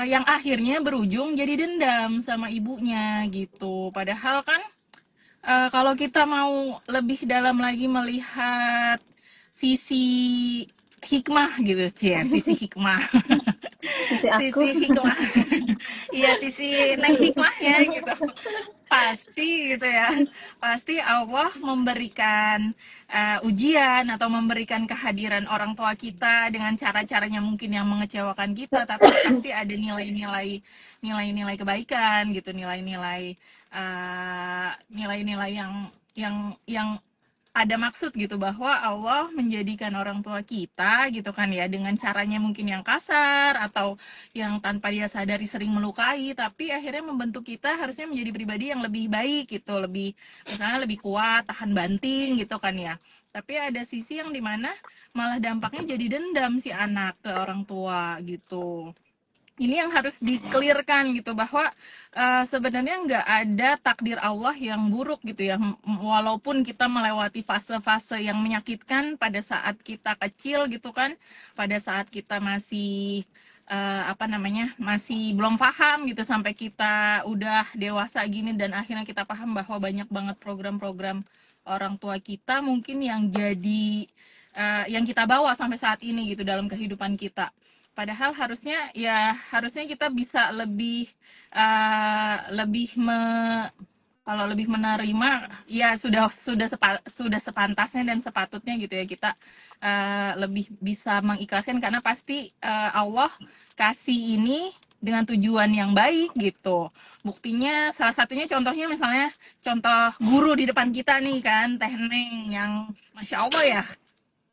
yang akhirnya berujung jadi dendam sama ibunya gitu. Padahal kan kalau kita mau lebih dalam lagi melihat sisi hikmah gitu ya, sisi hikmah Sisi aku. sisi hikmah iya, sisi neng hikmahnya gitu, pasti gitu ya, pasti Allah memberikan ujian atau memberikan kehadiran orang tua kita dengan cara-caranya mungkin yang mengecewakan kita, tapi pasti ada nilai-nilai kebaikan gitu, nilai-nilai yang ada maksud gitu, bahwa Allah menjadikan orang tua kita gitu kan ya, dengan caranya mungkin yang kasar atau yang tanpa dia sadari sering melukai, tapi akhirnya membentuk kita harusnya menjadi pribadi yang lebih baik gitu, lebih misalnya lebih kuat, tahan banting gitu kan ya. Tapi ada sisi yang dimana malah dampaknya jadi dendam si anak ke orang tua gitu. Ini yang harus di-clear-kan gitu, bahwa sebenarnya nggak ada takdir Allah yang buruk gitu ya. Walaupun kita melewati fase-fase yang menyakitkan pada saat kita kecil gitu kan, pada saat kita masih apa namanya, masih belum paham gitu, sampai kita udah dewasa gini dan akhirnya kita paham bahwa banyak banget program-program orang tua kita mungkin yang jadi yang kita bawa sampai saat ini gitu dalam kehidupan kita. Padahal harusnya kita bisa lebih kalau lebih menerima, ya sudah sepantasnya dan sepatutnya gitu ya, kita lebih bisa mengikhlaskan, karena pasti Allah kasih ini dengan tujuan yang baik gitu. Buktinya salah satunya, contohnya misalnya contoh guru di depan kita nih kan, Teh Neng, yang Masya Allah ya,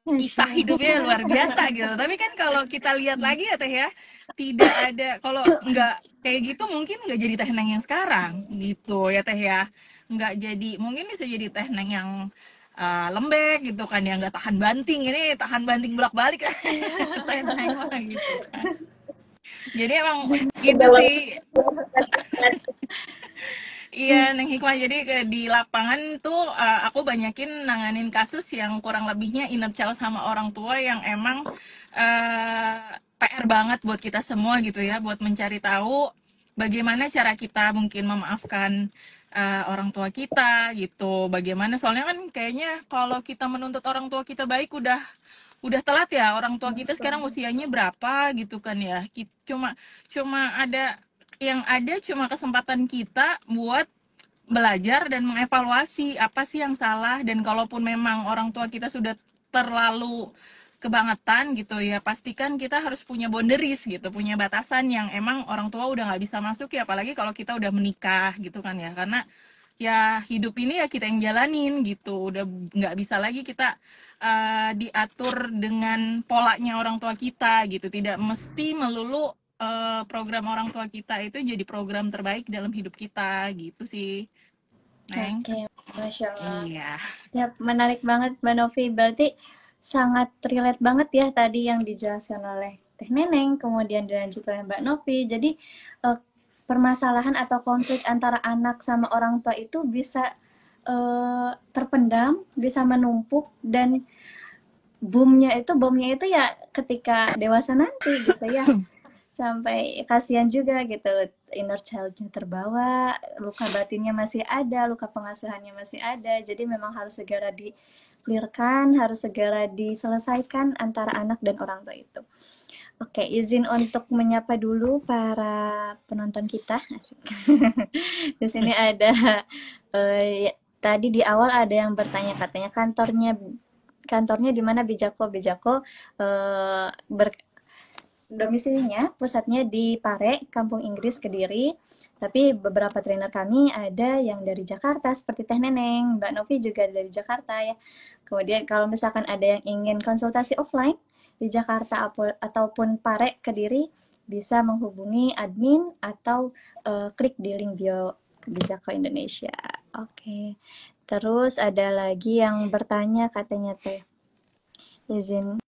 kisah hidupnya luar biasa gitu. Tapi kan kalau kita lihat lagi ya Teh ya, tidak ada, kalau nggak kayak gitu mungkin nggak jadi Teh Neng yang sekarang gitu ya Teh ya. Nggak jadi, mungkin bisa jadi Teh Neng yang lembek gitu kan, yang nggak tahan banting, ini tahan banting bolak-balik Teh Neng lah gitu kan. Jadi emang gitu sih. Iya, Neng Hikmah. Jadi di lapangan tuh aku banyakin nanganin kasus yang kurang lebihnya inner child sama orang tua, yang emang PR banget buat kita semua gitu ya, buat mencari tahu bagaimana cara kita mungkin memaafkan orang tua kita gitu. Bagaimana, soalnya kan kayaknya kalau kita menuntut orang tua kita baik udah telat ya. Orang tua kita sekarang usianya berapa gitu kan ya. Cuma cuma ada yang ada cuma kesempatan kita buat belajar dan mengevaluasi apa sih yang salah, dan kalaupun memang orang tua kita sudah terlalu kebangetan gitu ya, pastikan kita harus punya boundaries gitu, punya batasan yang emang orang tua udah nggak bisa masuk ya, apalagi kalau kita udah menikah gitu kan ya, karena ya hidup ini ya kita yang jalanin gitu, udah nggak bisa lagi kita diatur dengan polanya orang tua kita gitu, tidak mesti melulu program orang tua kita itu jadi program terbaik dalam hidup kita gitu sih, Neng. Oke, Masya Allah. Iya. Ya, menarik banget Mbak Novi. Berarti sangat relate banget ya tadi yang dijelaskan oleh Teh Neneng, kemudian dilanjut oleh Mbak Novi. Jadi permasalahan atau konflik antara anak sama orang tua itu bisa terpendam, bisa menumpuk, dan bomnya itu ya ketika dewasa nanti gitu ya. Sampai kasihan juga gitu, inner child-nya terbawa, luka batinnya masih ada, luka pengasuhannya masih ada. Jadi memang harus segera di-clearkan, harus segera diselesaikan antara anak dan orang tua itu. Oke, izin untuk menyapa dulu para penonton kita. Asik. Di sini ada tadi di awal ada yang bertanya, katanya kantornya di mana Bijako. Domisilinya pusatnya di Pare, Kampung Inggris, Kediri. Tapi beberapa trainer kami ada yang dari Jakarta seperti Teh Neneng, Mbak Novi juga dari Jakarta ya. Kemudian kalau misalkan ada yang ingin konsultasi offline di Jakarta ataupun Pare, Kediri, bisa menghubungi admin atau klik di link bio Bijako Indonesia. Oke. Terus ada lagi yang bertanya, katanya Teh. Izin.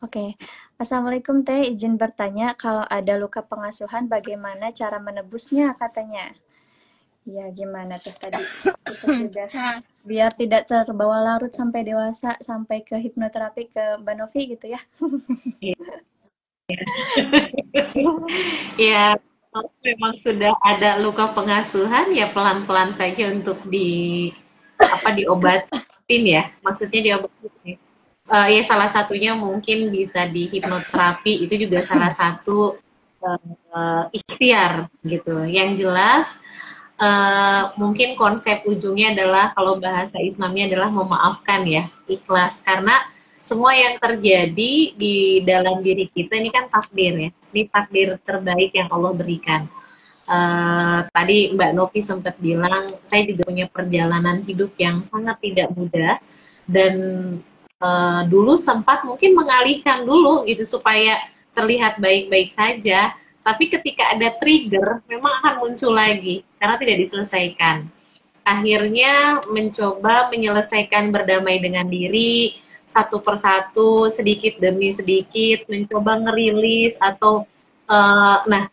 Oke. Assalamualaikum Teh, izin bertanya, kalau ada luka pengasuhan bagaimana cara menebusnya, katanya. Iya, gimana tuh tadi? Kita sudah Nah, biar tidak terbawa larut sampai dewasa, sampai ke hipnoterapi ke Mbak Novi gitu ya. Ya, kalau memang sudah ada luka pengasuhan, ya pelan-pelan saja untuk diobatin ya. Maksudnya diobatin. Ya salah satunya mungkin bisa di hipnoterapi, itu juga salah satu ikhtiar gitu. Yang jelas mungkin konsep ujungnya adalah, kalau bahasa Islamnya adalah memaafkan ya, ikhlas, karena semua yang terjadi di dalam diri kita ini kan takdir ya, ini takdir terbaik yang Allah berikan. Tadi Mbak Novi sempat bilang, saya juga punya perjalanan hidup yang sangat tidak mudah, dan dulu sempat mungkin mengalihkan dulu gitu supaya terlihat baik-baik saja, tapi ketika ada trigger memang akan muncul lagi karena tidak diselesaikan. Akhirnya mencoba menyelesaikan, berdamai dengan diri satu persatu, sedikit demi sedikit, mencoba ngerilis atau nah,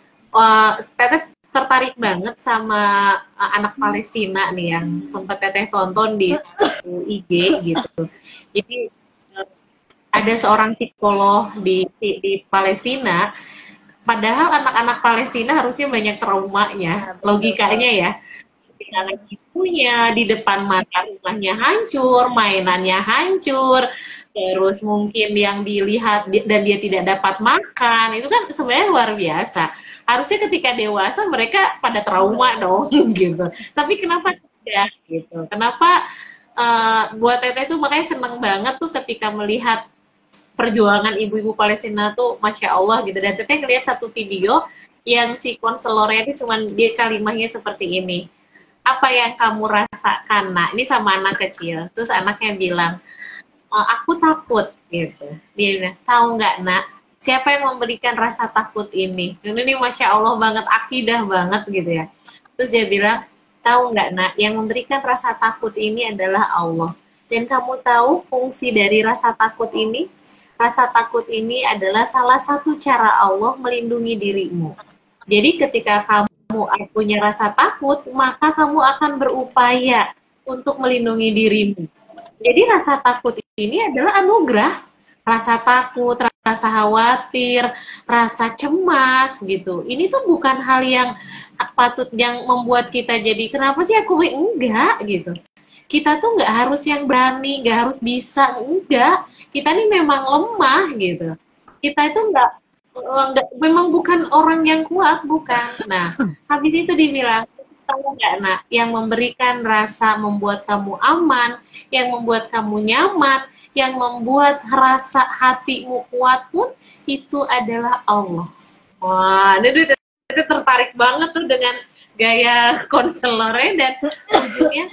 Teteh tertarik banget sama anak Palestina nih yang sempat Teteh tonton di IG gitu. Jadi ada seorang psikolog di Palestina, padahal anak-anak Palestina harusnya banyak traumanya, Nah, betul. logikanya ya. Kehilangan ibunya, di depan mata rumahnya hancur, mainannya hancur, terus mungkin yang dilihat dan dia tidak dapat makan, itu kan sebenarnya luar biasa. Harusnya ketika dewasa mereka pada trauma dong gitu. Tapi kenapa tidak gitu? Kenapa buat Teteh tuh makanya seneng banget tuh ketika melihat perjuangan ibu-ibu Palestina tuh, Masya Allah gitu. Dan Teteh ngeliat satu video yang si konselornya itu cuman dia kalimatnya seperti ini, apa yang kamu rasakan nak, ini sama anak kecil, terus anaknya bilang, aku takut gitu. Dia bilang, tahu nggak nak, siapa yang memberikan rasa takut ini Masya Allah banget, akidah banget gitu ya. Terus dia bilang, tahu nggak nak, yang memberikan rasa takut ini adalah Allah. Dan kamu tahu fungsi dari rasa takut ini? Rasa takut ini adalah salah satu cara Allah melindungi dirimu. Jadi ketika kamu punya rasa takut, maka kamu akan berupaya untuk melindungi dirimu. Jadi rasa takut ini adalah anugerah. Rasa takut, rasa khawatir, rasa cemas gitu. Ini tuh bukan hal yang patut yang membuat kita jadi kenapa sih aku enggak gitu. Kita tuh nggak harus yang berani, nggak harus bisa, enggak. Kita nih memang lemah gitu. Kita itu enggak, memang bukan orang yang kuat, bukan. Nah, habis itu dibilang, tahu nggak nak, yang memberikan rasa membuat kamu aman, yang membuat kamu nyaman, yang membuat rasa hatimu kuat pun itu adalah Allah. Wah, ini tertarik banget tuh dengan gaya konselornya, dan ujungnya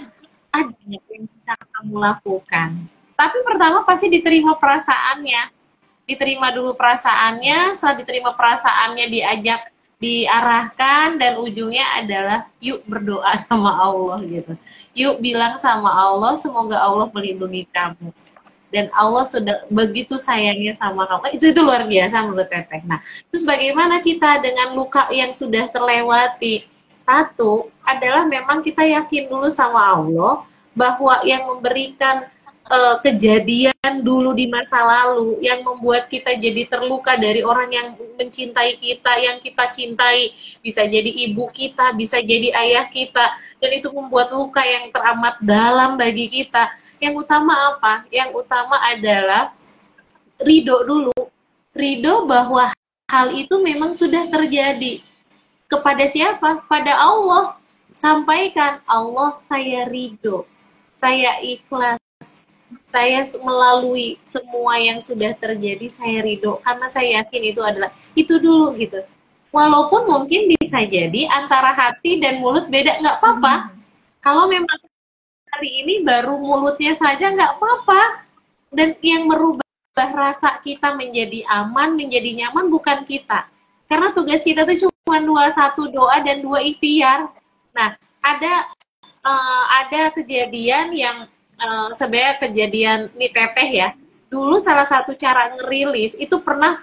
ada yang bisa kamu lakukan. Tapi pertama pasti diterima perasaannya. Diterima dulu perasaannya, setelah diterima perasaannya diajak, diarahkan, dan ujungnya adalah yuk berdoa sama Allah gitu. Yuk bilang sama Allah, semoga Allah melindungi kamu. Dan Allah sudah begitu sayangnya sama kamu. Itu luar biasa menurut Teteh. Nah, terus bagaimana kita dengan luka yang sudah terlewati? Satu adalah memang kita yakin dulu sama Allah bahwa yang memberikan kejadian dulu di masa lalu yang membuat kita jadi terluka dari orang yang mencintai kita, yang kita cintai, bisa jadi ibu kita, bisa jadi ayah kita, dan itu membuat luka yang teramat dalam bagi kita. Yang utama apa? Yang utama adalah ridho dulu. Ridho bahwa hal itu memang sudah terjadi. Kepada siapa? Pada Allah. Sampaikan, Allah saya ridho, saya ikhlas, saya melalui semua yang sudah terjadi, saya ridho, karena saya yakin itu adalah, itu dulu gitu. Walaupun mungkin bisa jadi antara hati dan mulut beda, nggak apa-apa. Kalau memang hari ini baru mulutnya saja, nggak apa-apa. Dan yang merubah rasa kita menjadi aman, menjadi nyaman bukan kita. Karena tugas kita itu cuma satu doa dan 2 ikhtiar. Nah, ada kejadian yang sebenarnya kejadian nih Teteh ya. Dulu salah satu cara ngerilis itu pernah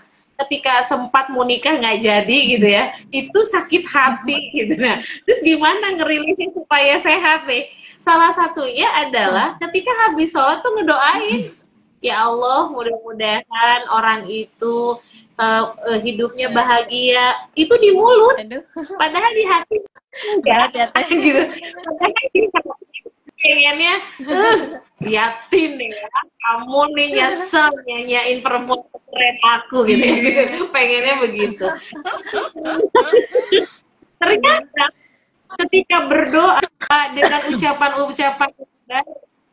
ketika sempat mau nikah nggak jadi gitu ya, itu sakit hati gitu. Nah, terus gimana ngerilisnya supaya sehat nih? Salah satunya adalah ketika habis sholat tuh ngedoain, ya Allah mudah-mudahan orang itu hidupnya bahagia. Itu di mulut, Aduh, padahal di hati enggak berat ya Teh. gitu. Padahal di hati pengennya liatin nih ya, kamu nih nyesel nyanyain perempuan keren aku gitu, gitu. Pengennya begitu. Ternyata ketika berdoa dengan ucapan-ucapan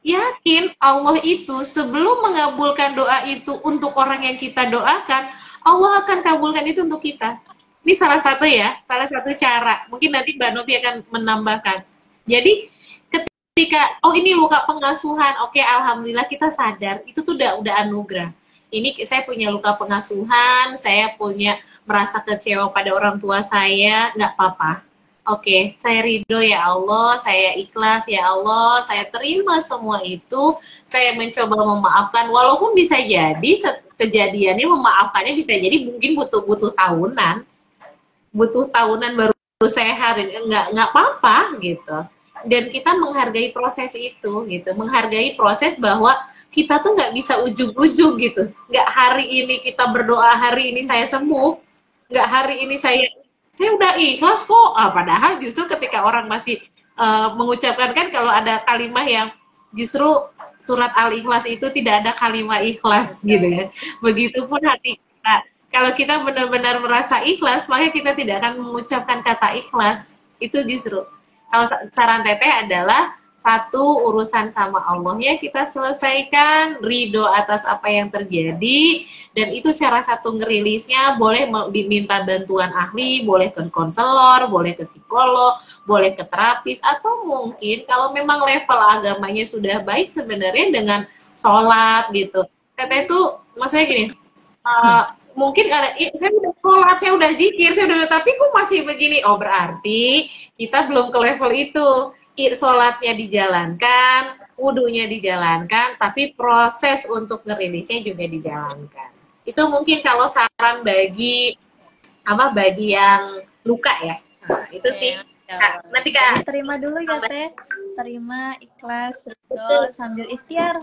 yakin Allah itu sebelum mengabulkan doa itu untuk orang yang kita doakan, Allah akan kabulkan itu untuk kita. Ini salah satu ya, salah satu cara. Mungkin nanti Mbak Novi akan menambahkan. Jadi ketika ini luka pengasuhan, oke, alhamdulillah kita sadar itu tuh udah anugerah. Ini saya punya luka pengasuhan, saya punya merasa kecewa pada orang tua saya, nggak apa-apa. Oke, saya ridho ya Allah, saya ikhlas ya Allah, saya terima semua itu, saya mencoba memaafkan, walaupun bisa jadi kejadiannya memaafkannya bisa jadi mungkin butuh tahunan baru sehat, nggak apa-apa gitu. Dan kita menghargai proses itu gitu, menghargai proses bahwa kita tuh nggak bisa ujug-ujug gitu, nggak hari ini kita berdoa hari ini saya sembuh, nggak hari ini saya udah ikhlas kok. Padahal justru ketika orang masih mengucapkan, kan kalau ada kalimat yang justru surat Al-Ikhlas itu tidak ada kalimat ikhlas gitu ya. Begitupun hati kita. Kalau kita benar-benar merasa ikhlas, maka kita tidak akan mengucapkan kata ikhlas. Itu justru. Kalau saran Teteh adalah satu, urusan sama Allahnya kita selesaikan, ridho atas apa yang terjadi, dan itu cara satu ngerilisnya boleh diminta bantuan ahli, boleh ke konselor, boleh ke psikolog, boleh ke terapis, atau mungkin kalau memang level agamanya sudah baik sebenarnya dengan sholat gitu. Teteh itu maksudnya gini, mungkin ada, saya udah sholat, saya udah zikir, saya udah, tapi kok masih begini? Oh, berarti kita belum ke level itu. Sholatnya dijalankan, wudhunya dijalankan, tapi proses untuk ngerilisnya juga dijalankan. Itu mungkin kalau saran bagi yang luka ya. Nah, itu sih. Kak, nanti Kak. Terima dulu ya Teh. Terima, ikhlas, ridho, sambil ikhtiar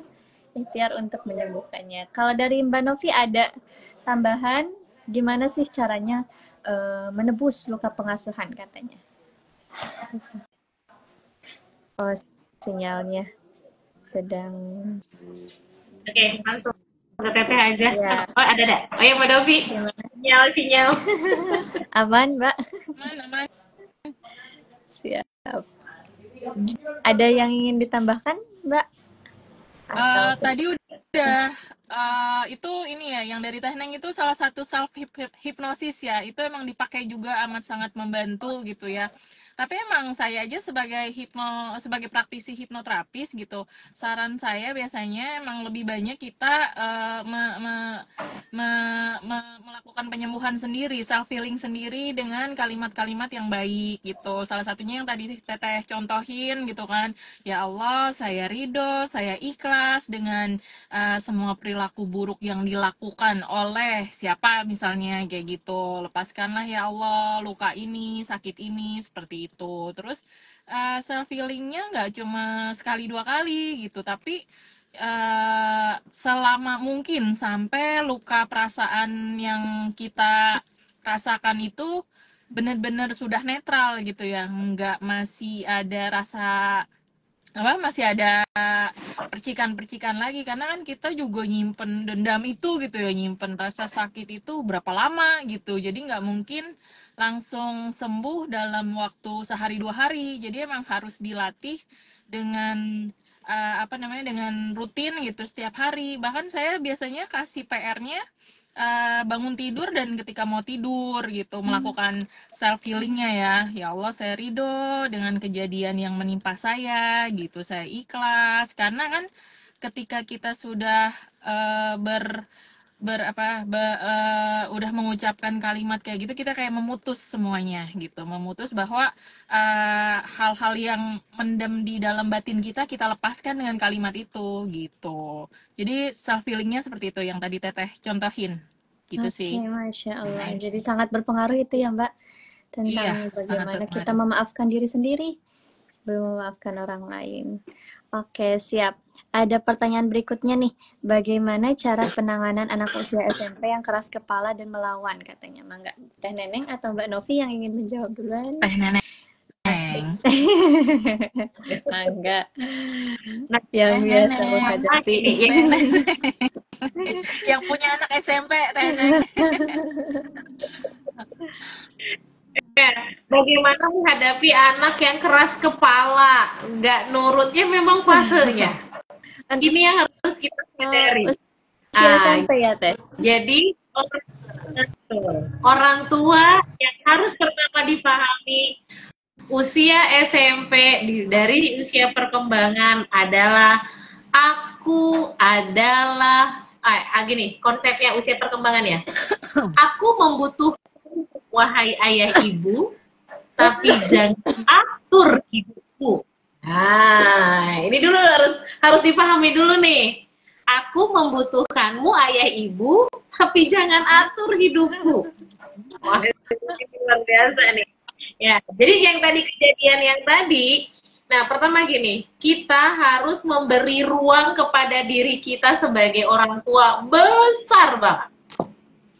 untuk menyembuhkannya. Kalau dari Mbak Novi ada tambahan, gimana sih caranya menebus luka pengasuhan katanya? Oh, sinyalnya sedang. Oke, langsung ke Teteh aja. Ya. Oh, ada. Oh ya, Mbak Novi. Sinyal. Aman, Mbak? Aman. Siap. Ada yang ingin ditambahkan, Mbak? Tadi udah itu ini ya, yang dari Teh Neng itu salah satu self hipnosis ya, itu emang dipakai juga amat sangat membantu gitu ya. Tapi emang saya aja sebagai praktisi hipnoterapis gitu, saran saya biasanya emang lebih banyak kita melakukan penyembuhan sendiri, self healing sendiri dengan kalimat-kalimat yang baik gitu. Salah satunya yang tadi Teteh contohin gitu kan, ya Allah saya ridho, saya ikhlas dengan semua perilaku buruk yang dilakukan oleh siapa misalnya kayak gitu. Lepaskanlah ya Allah luka ini, sakit ini, seperti itu. Terus self healingnya nggak cuma sekali dua kali gitu, tapi selama mungkin sampai luka perasaan yang kita rasakan itu benar-benar sudah netral gitu ya, nggak masih ada rasa masih ada percikan-percikan lagi, karena kan kita juga nyimpen dendam itu gitu ya, nyimpen rasa sakit itu berapa lama gitu, jadi nggak mungkin langsung sembuh dalam waktu sehari dua hari. Jadi emang harus dilatih dengan dengan rutin gitu setiap hari. Bahkan saya biasanya kasih PR-nya bangun tidur dan ketika mau tidur gitu melakukan self healingnya ya Allah saya ridho dengan kejadian yang menimpa saya gitu, saya ikhlas, karena kan ketika kita sudah udah mengucapkan kalimat kayak gitu, kita kayak memutus semuanya gitu, memutus bahwa hal-hal yang mendem di dalam batin kita lepaskan dengan kalimat itu gitu. Jadi self healingnya seperti itu yang tadi Teteh contohin. gitu Oke, sih. Masya Allah. Nah, Jadi sangat berpengaruh itu ya, Mbak, iya, tentang sangat bagaimana kita berpengaruh. memaafkan diri sendiri sebelum memaafkan orang lain. Oke, siap. Ada pertanyaan berikutnya nih. Bagaimana cara penanganan anak usia SMP yang keras kepala dan melawan katanya? Mangga, Teh Neneng atau Mbak Novi yang ingin menjawab duluan? Teh Neneng. Mangga. Nah, Yang Teh biasa Neneng. menghadapi. ini ya. Teh Neneng. Yang punya anak SMP, Teh Neneng. Bagaimana menghadapi anak yang keras kepala, nggak nurutnya memang fasenya. Ini yang harus kita sadari. Usia SMP ya, Teh? Jadi orang tua yang harus pertama dipahami usia SMP dari usia perkembangan adalah aku adalah gini konsepnya usia perkembangan ya. Aku membutuhkan wahai ayah ibu, tapi jangan atur hidupku. Nah, ini dulu harus dipahami dulu nih. Aku membutuhkanmu ayah ibu, tapi jangan atur hidupku. Wah, ini luar biasa nih. Ya, jadi yang tadi kejadian yang tadi, nah pertama gini, kita harus memberi ruang kepada diri kita sebagai orang tua besar banget.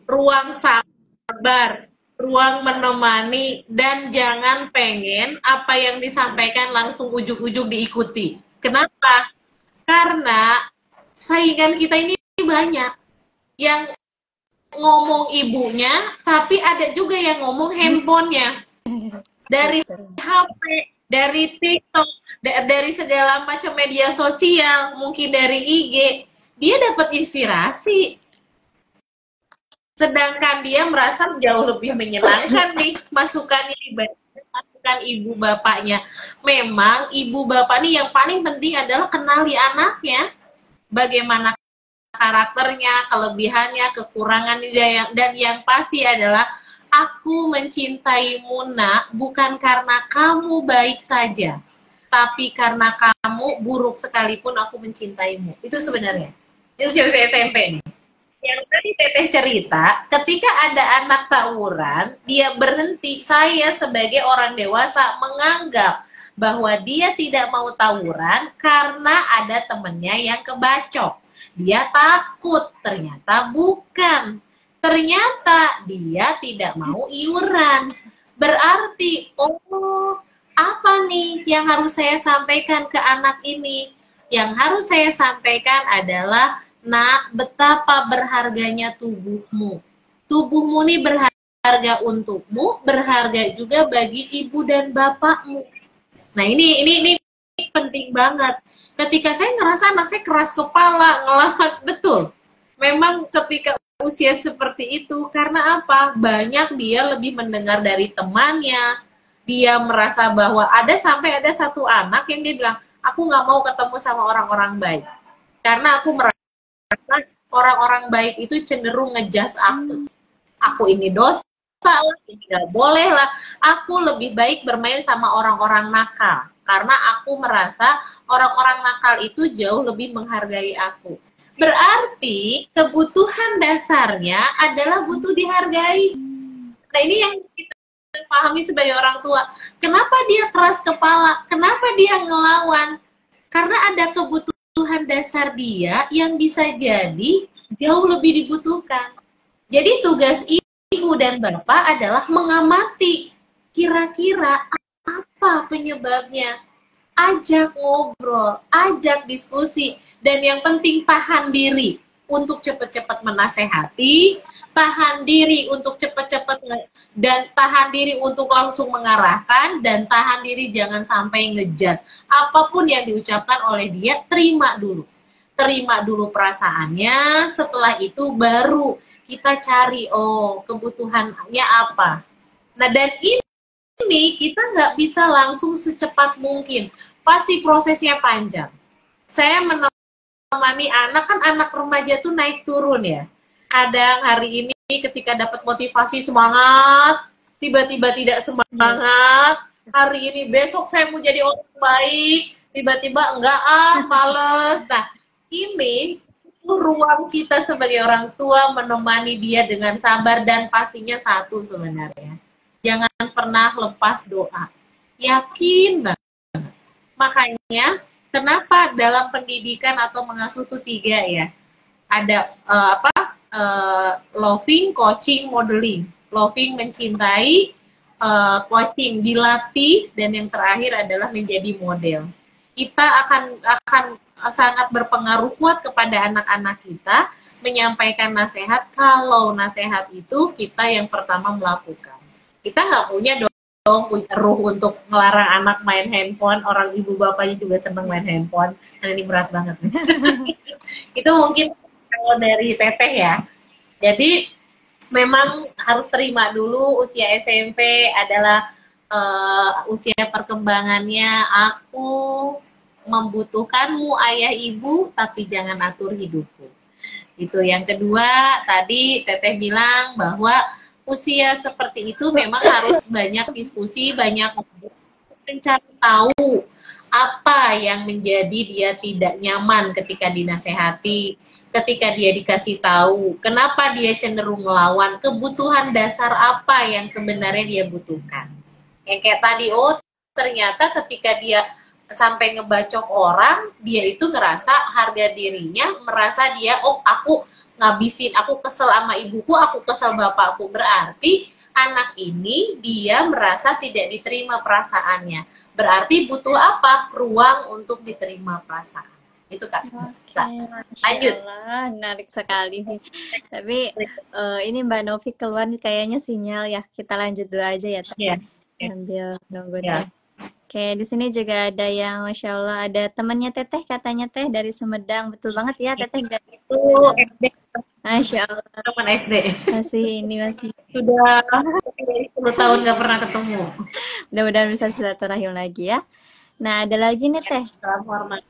Ruang sabar, ruang menemani, dan jangan pengen apa yang disampaikan langsung ujuk-ujuk diikuti. Kenapa? Karena saingan kita ini banyak. Yang ngomong ibunya, tapi ada juga yang ngomong handphonenya. Dari HP, dari TikTok, dari segala macam media sosial, mungkin dari IG, dia dapat inspirasi. Sedangkan dia merasa jauh lebih menyenangkan nih masukannya dibandingkan masukan ibu bapaknya. Memang ibu bapak nih yang paling penting adalah kenali anaknya, bagaimana karakternya, kelebihannya, kekurangannya, dan yang pasti adalah aku mencintaimu nak, bukan karena kamu baik saja, tapi karena kamu buruk sekalipun aku mencintaimu. Itu sebenarnya. Itu usia SMP nih. Yang tadi Teteh cerita, ketika ada anak tawuran, dia berhenti. Saya sebagai orang dewasa menganggap bahwa dia tidak mau tawuran karena ada temennya yang kebacok. Dia takut, ternyata bukan. Ternyata dia tidak mau iuran. Berarti, oh, apa nih yang harus saya sampaikan ke anak ini? Yang harus saya sampaikan adalah, nak, betapa berharganya tubuhmu. Tubuhmu ini berharga untukmu, berharga juga bagi ibu dan bapakmu. Nah, ini penting banget. Ketika saya ngerasa anak saya keras kepala, ngelawan, betul. Memang ketika usia seperti itu, karena apa? Banyak dia lebih mendengar dari temannya. Dia merasa bahwa sampai ada satu anak yang dia bilang, aku nggak mau ketemu sama orang-orang baik. Karena aku merasa orang-orang baik itu cenderung ngejas aku. Aku ini dosa lah, ini gak boleh lah. Aku lebih baik bermain sama orang-orang nakal. Karena aku merasa orang-orang nakal itu jauh lebih menghargai aku. Berarti kebutuhan dasarnya adalah butuh dihargai. Nah, ini yang kita pahami sebagai orang tua. Kenapa dia keras kepala? Kenapa dia ngelawan? Karena ada kebutuhan dasar dia yang bisa jadi jauh lebih dibutuhkan. Jadi tugas ibu dan bapak adalah mengamati kira-kira apa penyebabnya. Ajak ngobrol, ajak diskusi, dan yang penting tahan diri untuk cepat-cepat menasehati, tahan diri untuk cepat-cepat dan tahan diri untuk langsung mengarahkan, dan tahan diri jangan sampai ngejas. Apapun yang diucapkan oleh dia, terima dulu perasaannya. Setelah itu baru kita cari, oh, kebutuhannya apa. Nah, dan ini kita nggak bisa langsung secepat mungkin, pasti prosesnya panjang. Saya menemani anak, kan anak remaja tuh naik turun ya. Kadang hari ini ketika dapat motivasi semangat, tiba-tiba tidak semangat. Hari ini, besok saya mau jadi orang baik, tiba-tiba enggak, males. Nah, ini ruang kita sebagai orang tua menemani dia dengan sabar, dan pastinya satu sebenarnya, jangan pernah lepas doa. Yakin banget. Makanya kenapa dalam pendidikan atau mengasuh itu 3 ya, ada loving, coaching, modeling. Loving mencintai, coaching dilatih, dan yang terakhir adalah menjadi model. Kita akan sangat berpengaruh kuat kepada anak-anak kita menyampaikan nasihat kalau nasihat itu kita yang pertama melakukan. Kita nggak punya punya ruh untuk melarang anak main handphone. Orang ibu bapaknya juga seneng main handphone. Nah, ini berat banget. Itu mungkin kalau dari Teteh ya. Jadi memang harus terima dulu usia SMP adalah usia perkembangannya. Aku membutuhkanmu ayah ibu, tapi jangan atur hidupku. Itu yang kedua, tadi Teteh bilang bahwa usia seperti itu memang harus banyak diskusi, banyak mencari tahu apa yang menjadi dia tidak nyaman ketika dinasehati, ketika dia dikasih tahu, kenapa dia cenderung melawan, kebutuhan dasar apa yang sebenarnya dia butuhkan. Yang kayak tadi, oh ternyata ketika dia sampai ngebacok orang, dia itu ngerasa harga dirinya, merasa dia, oh aku ngabisin, aku kesel sama ibuku, aku kesel bapakku, berarti anak ini dia merasa tidak diterima perasaannya. Berarti butuh apa? Ruang untuk diterima perasaan. Itu Kak. Oke, Lanjut. menarik sekali nih. Tapi ini Mbak Novi keluar nih kayaknya sinyal ya. Kita lanjut dulu aja ya, Teh. Ya. Sambil nunggu Ya. deh. Oke, di sini juga ada yang Masya Allah ada temannya Teteh, katanya Teh dari Sumedang. Betul banget ya Teteh. Itu SD, Masya Allah, teman SD. masih Sudah 10 tahun nggak pernah ketemu. mudah-mudahan bisa silaturahim lagi ya. Nah, ada lagi nih Teh. Salam hormat.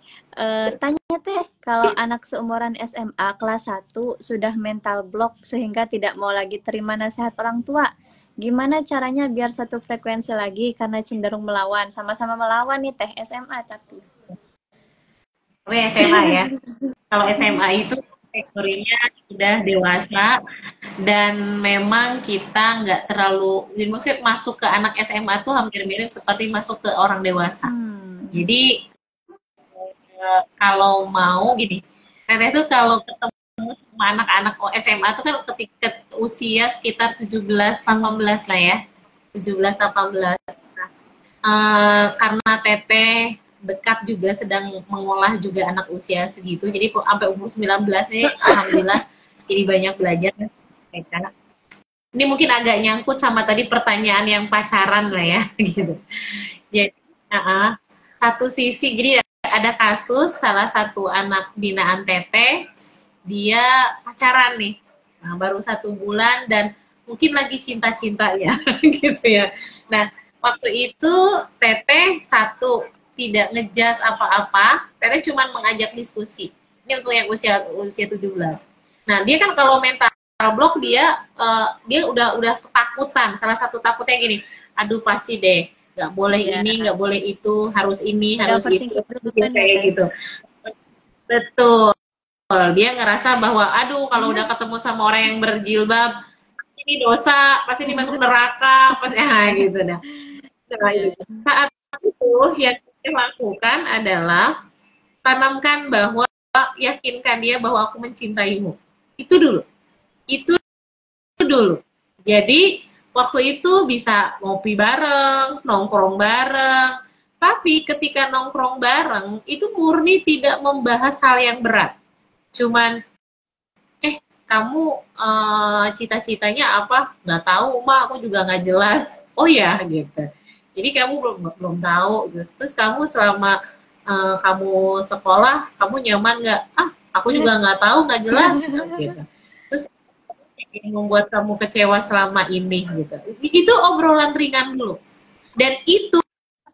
Tanya Teh, kalau anak seumuran SMA kelas 1 sudah mental block sehingga tidak mau lagi terima nasihat orang tua, gimana caranya biar satu frekuensi lagi karena cenderung melawan, sama-sama melawan nih Teh, SMA tapi. Oh ya, SMA ya. Kalau SMA itu kategorinya sudah dewasa, dan memang kita nggak terlalu, maksudnya masuk ke anak SMA tuh hampir mirip seperti masuk ke orang dewasa. Jadi kalau mau gini, Teteh tuh kalau ketemu sama anak-anak SMA tuh kan ketika usia sekitar 17-18 lah ya, 17-18. Karena Teteh dekat juga sedang mengolah juga anak usia segitu, jadi sampai umur 19 nih alhamdulillah jadi banyak belajar mereka. Ini mungkin agak nyangkut sama tadi pertanyaan yang pacaran lah ya gitu. Jadi satu sisi, jadi ada kasus salah satu anak binaan Teteh, dia pacaran nih, baru 1 bulan dan mungkin lagi cinta-cinta ya gitu ya. Nah waktu itu Teteh tidak ngejas apa-apa, Teteh cuma mengajak diskusi. Ini untuk yang usia 17. Nah, dia kan kalau mental block dia udah ketakutan. Salah satu takutnya gini, aduh pasti deh, nggak boleh ini, nggak boleh itu, harus ini, harus itu, kayak gitu. Betul. Dia ngerasa bahwa, aduh kalau udah ketemu sama orang yang berjilbab, ini dosa, pasti ini masuk neraka, pasti gitu dah. Saat itu yang saya lakukan adalah tanamkan bahwa, yakinkan dia bahwa aku mencintaimu. Itu dulu. Jadi waktu itu bisa ngopi bareng, nongkrong bareng. Tapi ketika nongkrong bareng itu murni tidak membahas hal yang berat. Cuman kamu cita-citanya apa? Nggak tahu, Ma, aku juga nggak jelas. Oh ya, gitu. Jadi kamu belum tahu. Terus kamu selama kamu sekolah, kamu nyaman nggak? Aku juga nggak tahu, nggak jelas. Gitu. Terus yang membuat kamu kecewa selama ini, gitu. Itu obrolan ringan dulu. Dan itu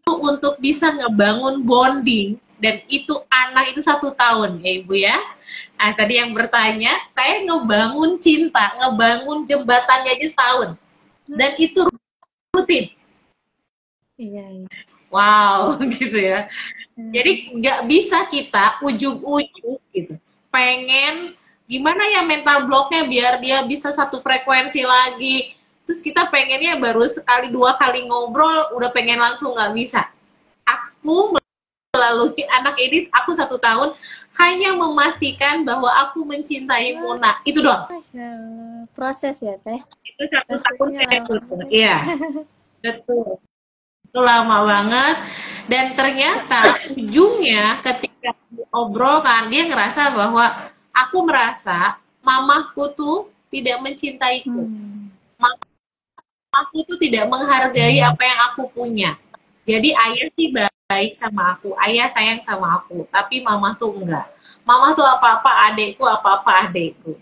untuk bisa ngebangun bonding. Dan itu anak itu 1 tahun, ya Ibu ya. Nah, tadi yang bertanya, saya ngebangun cinta, ngebangun jembatannya aja setahun. Dan itu rutin. Iya. Wow, gitu ya. Jadi nggak bisa kita ujug-ujug gitu. pengen gimana ya mental blocknya biar dia bisa satu frekuensi lagi. Terus kita pengennya baru sekali 2 kali ngobrol udah pengen langsung, nggak bisa. Aku melalui anak ini, aku 1 tahun hanya memastikan bahwa aku mencintai Muna, itu doang. Masya Allah. Proses ya teh. Itu 1 tahun Prosesnya kayak lama. gitu. Iya, betul. Itu lama banget. Dan ternyata ujungnya ketika ngobrol kan dia ngerasa bahwa aku merasa mamaku tuh tidak mencintaiku. Aku tuh tidak menghargai apa yang aku punya. Jadi ayah sih baik sama aku, ayah sayang sama aku, tapi mama tuh enggak. Mama tuh apa-apa adekku.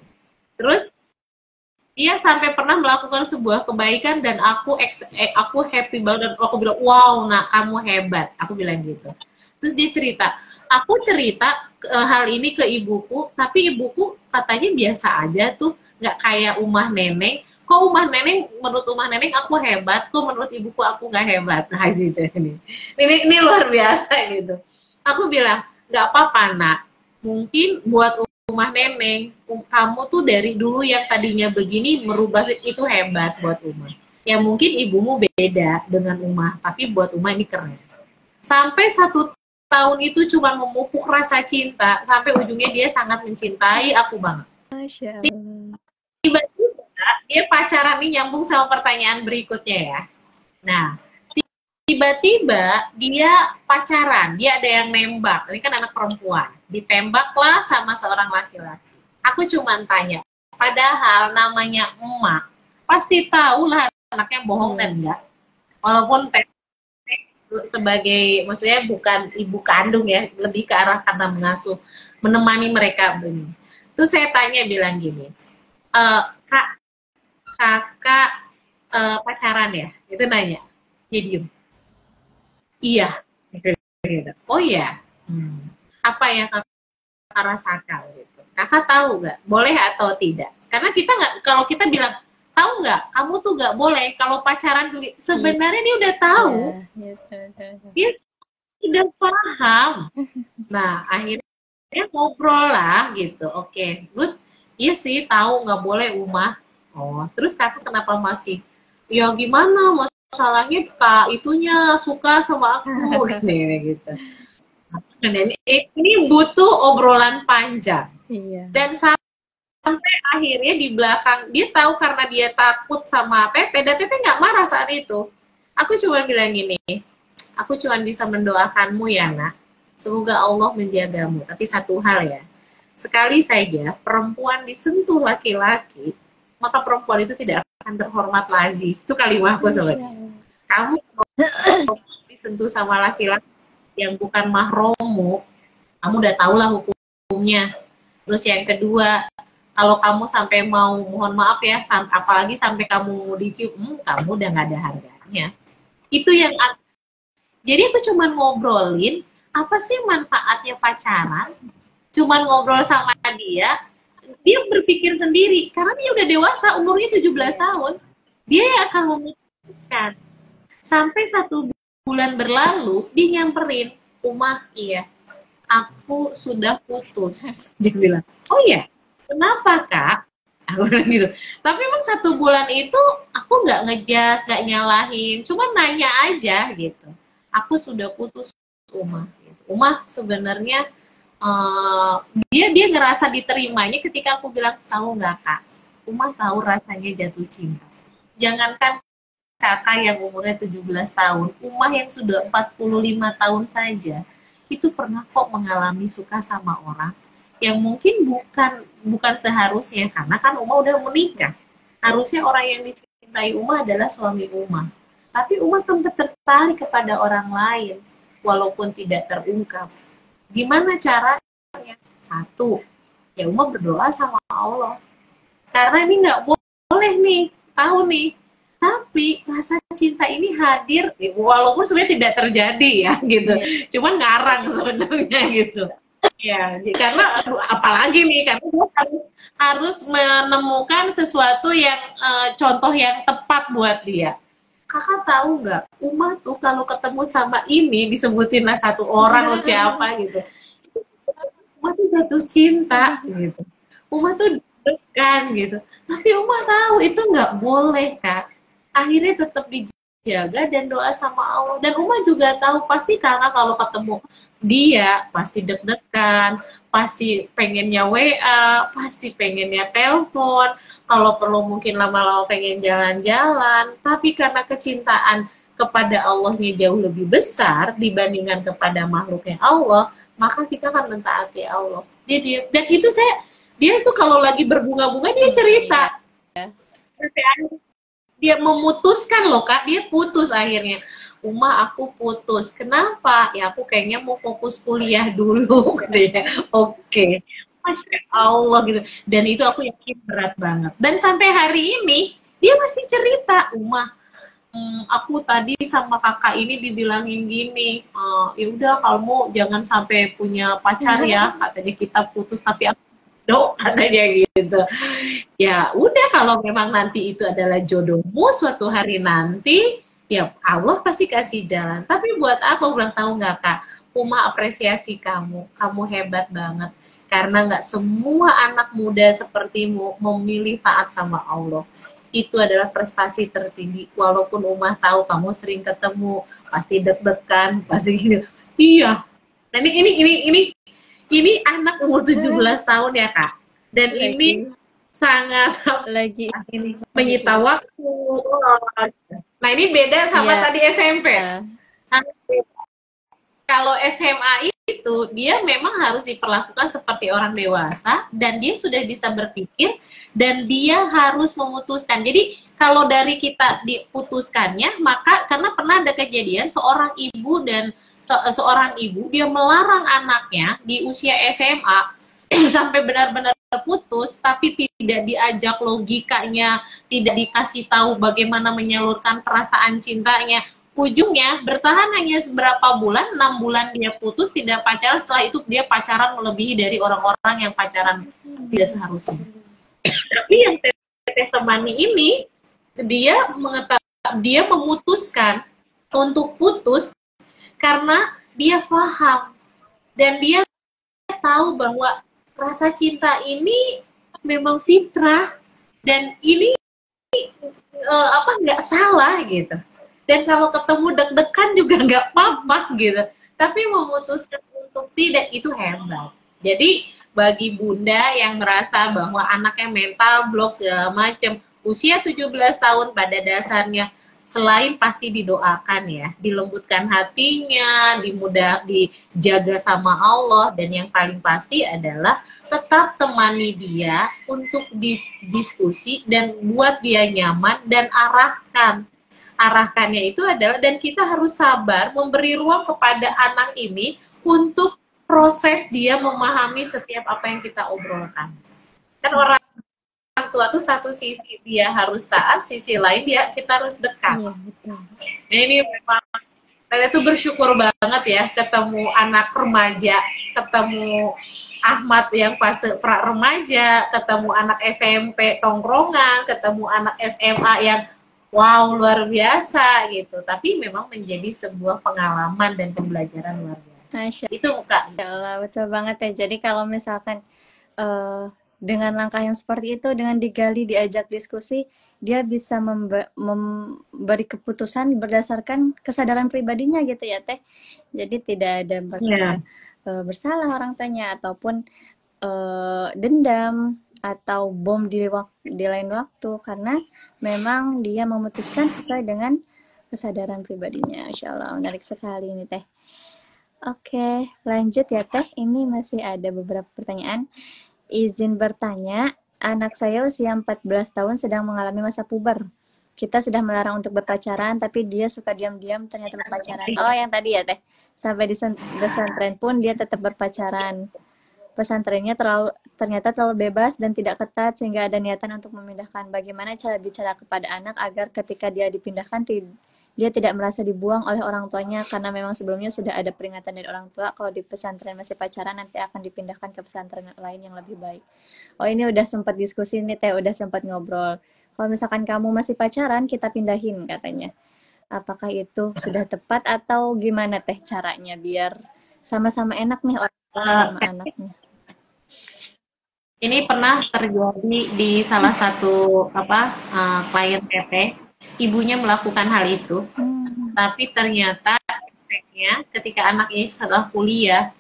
Terus dia sampai pernah melakukan sebuah kebaikan dan aku happy banget dan aku bilang, wow, nak kamu hebat. Aku bilang gitu. Terus dia cerita, aku cerita hal ini ke ibuku, tapi ibuku katanya biasa aja tuh, nggak kayak umah neneng. Kok menurut umah neneng aku hebat, kok menurut ibuku aku nggak hebat. Nah gitu ini luar biasa gitu. Aku bilang nggak apa-apa nak, mungkin buat rumah neneng kamu tuh dari dulu yang tadinya begini merubah itu hebat buat Uma. Ya mungkin ibumu beda dengan Uma, tapi buat Uma ini keren. Sampai 1 tahun itu cuma memupuk rasa cinta, sampai ujungnya dia sangat mencintai aku banget. Masya Allah. Tiba-tiba dia pacaran nih, nyambung sama pertanyaan berikutnya ya. Nah, tiba-tiba dia pacaran, dia ada yang nembak, ini kan anak perempuan, ditembaklah sama seorang laki-laki. Aku cuma tanya, padahal namanya emak, pasti tahu lah anaknya bohong dan enggak. Walaupun sebagai, maksudnya bukan ibu kandung ya, lebih ke arah kata mengasuh, menemani mereka begini. Terus saya tanya bilang gini, kakak pacaran ya? Itu nanya, dia diem. Iya. Oh iya. Apa yang kakak rasakan gitu? Kakak tahu nggak? Boleh atau tidak? Karena kita nggak, kalau kita bilang tahu nggak, kamu tuh nggak boleh kalau pacaran tuh. Sebenarnya dia udah tahu. Dia sudah paham. Nah akhirnya ngobrol lah gitu. Oke, lu iya sih tahu nggak boleh Uma. Oh, terus kakak kenapa masih? Ya gimana masalahnya kak itunya suka sama aku gitu. Dan ini butuh obrolan panjang. Iya. Dan sampai akhirnya di belakang dia tahu karena dia takut sama Teteh, dan Teteh nggak marah saat itu. Aku cuma bilang gini, aku cuma bisa mendoakanmu ya nak, semoga Allah menjagamu. Tapi satu hal ya, sekali saja perempuan disentuh laki-laki, maka perempuan itu tidak akan terhormat lagi. Itu kalimatku sebenarnya. Kamu disentuh sama laki-laki yang bukan mahromu, kamu udah tahu lah hukumnya. Terus yang kedua, kalau kamu sampai mau, mohon maaf ya, apalagi sampai kamu dicium, kamu udah nggak ada harganya. Itu yang, jadi aku cuman ngobrolin apa sih manfaatnya pacaran, cuman ngobrol sama dia berpikir sendiri, karena dia udah dewasa, umurnya 17 tahun, dia yang akan memutuskan. Sampai 1 bulan berlalu, dia nyamperin, Uma, iya, aku sudah putus. Dia bilang, oh iya, kenapa kak? Aku bilang gitu. Tapi emang 1 bulan itu aku nggak ngejas, nggak nyalahin, cuma nanya aja gitu. Aku sudah putus Uma. Uma sebenarnya dia ngerasa diterimanya ketika aku bilang, tahu nggak kak, Uma tahu rasanya jatuh cinta. Jangankan kakak yang umurnya 17 tahun, Uma yang sudah 45 tahun saja, itu pernah kok mengalami suka sama orang yang mungkin bukan seharusnya, karena kan Uma udah menikah. Harusnya orang yang dicintai Uma adalah suami Uma. Tapi Uma sempat tertarik kepada orang lain, walaupun tidak terungkap. Gimana caranya? Satu, ya Uma berdoa sama Allah. Karena ini nggak boleh nih, tahu nih. Tapi rasa cinta ini hadir, walaupun sebenarnya tidak terjadi ya gitu. Cuman ngarang sebenarnya gitu. Ya, karena apalagi nih, karena harus menemukan sesuatu yang contoh yang tepat buat dia. Kakak tahu nggak, Uma tuh kalau ketemu sama ini disebutinlah 1 orang atau siapa gitu. Uma tuh jatuh cinta gitu. Uma tuh deg-degan gitu. Tapi Uma tahu itu nggak boleh, Kak. Akhirnya tetap dijaga dan doa sama Allah. Dan Uma juga tahu pasti karena kalau ketemu dia pasti deg-degan, pasti pengennya WA, pasti pengennya telepon, kalau perlu mungkin lama-lama pengen jalan-jalan, tapi karena kecintaan kepada Allahnya jauh lebih besar dibandingkan kepada makhluknya Allah, maka kita akan mentaati Allah. Dan itu dia tuh kalau lagi berbunga-bunga dia cerita. Sampai akhirnya dia memutuskan loh Kak, dia putus akhirnya. Uma, aku putus. Kenapa? Ya aku kayaknya mau fokus kuliah dulu. Oke. Masya Allah gitu. Dan itu aku yakin berat banget. Dan sampai hari ini dia masih cerita, Uma, aku tadi sama kakak ini dibilangin gini, ya udah kamu jangan sampai punya pacar ya, katanya kita putus tapi aku katanya gitu. Ya udah kalau memang nanti itu adalah jodohmu suatu hari nanti, ya Allah pasti kasih jalan. Tapi buat aku bilang tahu nggak Kak, Uma apresiasi kamu hebat banget. Karena nggak semua anak muda sepertimu memilih taat sama Allah. Itu adalah prestasi tertinggi. Walaupun Uma tahu kamu sering ketemu, pasti deg-degan, pasti gini. Iya. Nah, ini anak umur 17 tahun ya Kak. Dan ini sangat menyita waktu. Nah ini beda sama tadi SMP. Sangat beda. Kalau SMA itu dia memang harus diperlakukan seperti orang dewasa dan dia sudah bisa berpikir dan dia harus memutuskan. Jadi kalau dari kita diputuskannya, maka karena pernah ada kejadian seorang ibu dia melarang anaknya di usia SMA sampai benar-benar putus, tapi tidak diajak logikanya, tidak dikasih tahu bagaimana menyalurkan perasaan cintanya. Ujungnya bertahan hanya seberapa bulan, 6 bulan dia putus, tidak pacaran, setelah itu dia pacaran melebihi dari orang-orang yang pacaran tidak seharusnya. Tapi yang Teteh temani ini, dia memutuskan untuk putus karena dia paham dan dia tahu bahwa rasa cinta ini memang fitrah dan ini nggak salah gitu. Dan kalau ketemu deg-degan juga nggak apa-apa gitu. Tapi memutuskan untuk tidak itu hebat. Jadi bagi bunda yang merasa bahwa anaknya mental block segala macam, usia 17 tahun pada dasarnya selain pasti didoakan ya, dilembutkan hatinya, dijaga sama Allah, dan yang paling pasti adalah tetap temani dia untuk didiskusi dan buat dia nyaman dan arahkannya itu adalah, dan kita harus sabar memberi ruang kepada anak ini untuk proses dia memahami setiap apa yang kita obrolkan. Kan orang tua tuh satu sisi dia harus taat, sisi lain kita harus dekat. Iya, betul. Nah, ini memang saya tuh bersyukur banget ya ketemu anak remaja, ketemu Ahmad yang pas pra remaja, ketemu anak SMP tongkrongan, ketemu anak SMA yang wow luar biasa gitu. Tapi memang menjadi sebuah pengalaman dan pembelajaran luar biasa. Itu Kak. Ya Allah, betul banget ya. Jadi kalau misalkan dengan langkah yang seperti itu, dengan digali, diajak diskusi, dia bisa memberi keputusan berdasarkan kesadaran pribadinya gitu ya Teh. Jadi tidak ada bersalah orang tuanya ataupun dendam atau bom di lain waktu, karena memang dia memutuskan sesuai dengan kesadaran pribadinya. Insya Allah menarik sekali ini Teh. Oke, lanjut ya Teh. Ini masih ada beberapa pertanyaan. Izin bertanya, anak saya usia 14 tahun sedang mengalami masa puber. Kita sudah melarang untuk berpacaran, tapi dia suka diam-diam ternyata berpacaran. Oh, yang tadi ya Teh. Sampai di pesantren pun dia tetap berpacaran. Pesantrennya ternyata terlalu bebas dan tidak ketat sehingga ada niatan untuk memindahkan. Bagaimana cara bicara kepada anak agar ketika dia dipindahkan dia tidak merasa dibuang oleh orang tuanya, karena memang sebelumnya sudah ada peringatan dari orang tua kalau di pesantren masih pacaran nanti akan dipindahkan ke pesantren lain yang lebih baik. Oh, ini udah sempat diskusi nih Teh, udah sempat ngobrol. Kalau misalkan kamu masih pacaran, kita pindahin katanya. Apakah itu sudah tepat atau gimana Teh caranya biar sama-sama enak nih orang tua sama anaknya? Ini pernah terjadi di salah satu klien teteh, ibunya melakukan hal itu, tapi ternyata efeknya ketika anak ini setelah kuliah,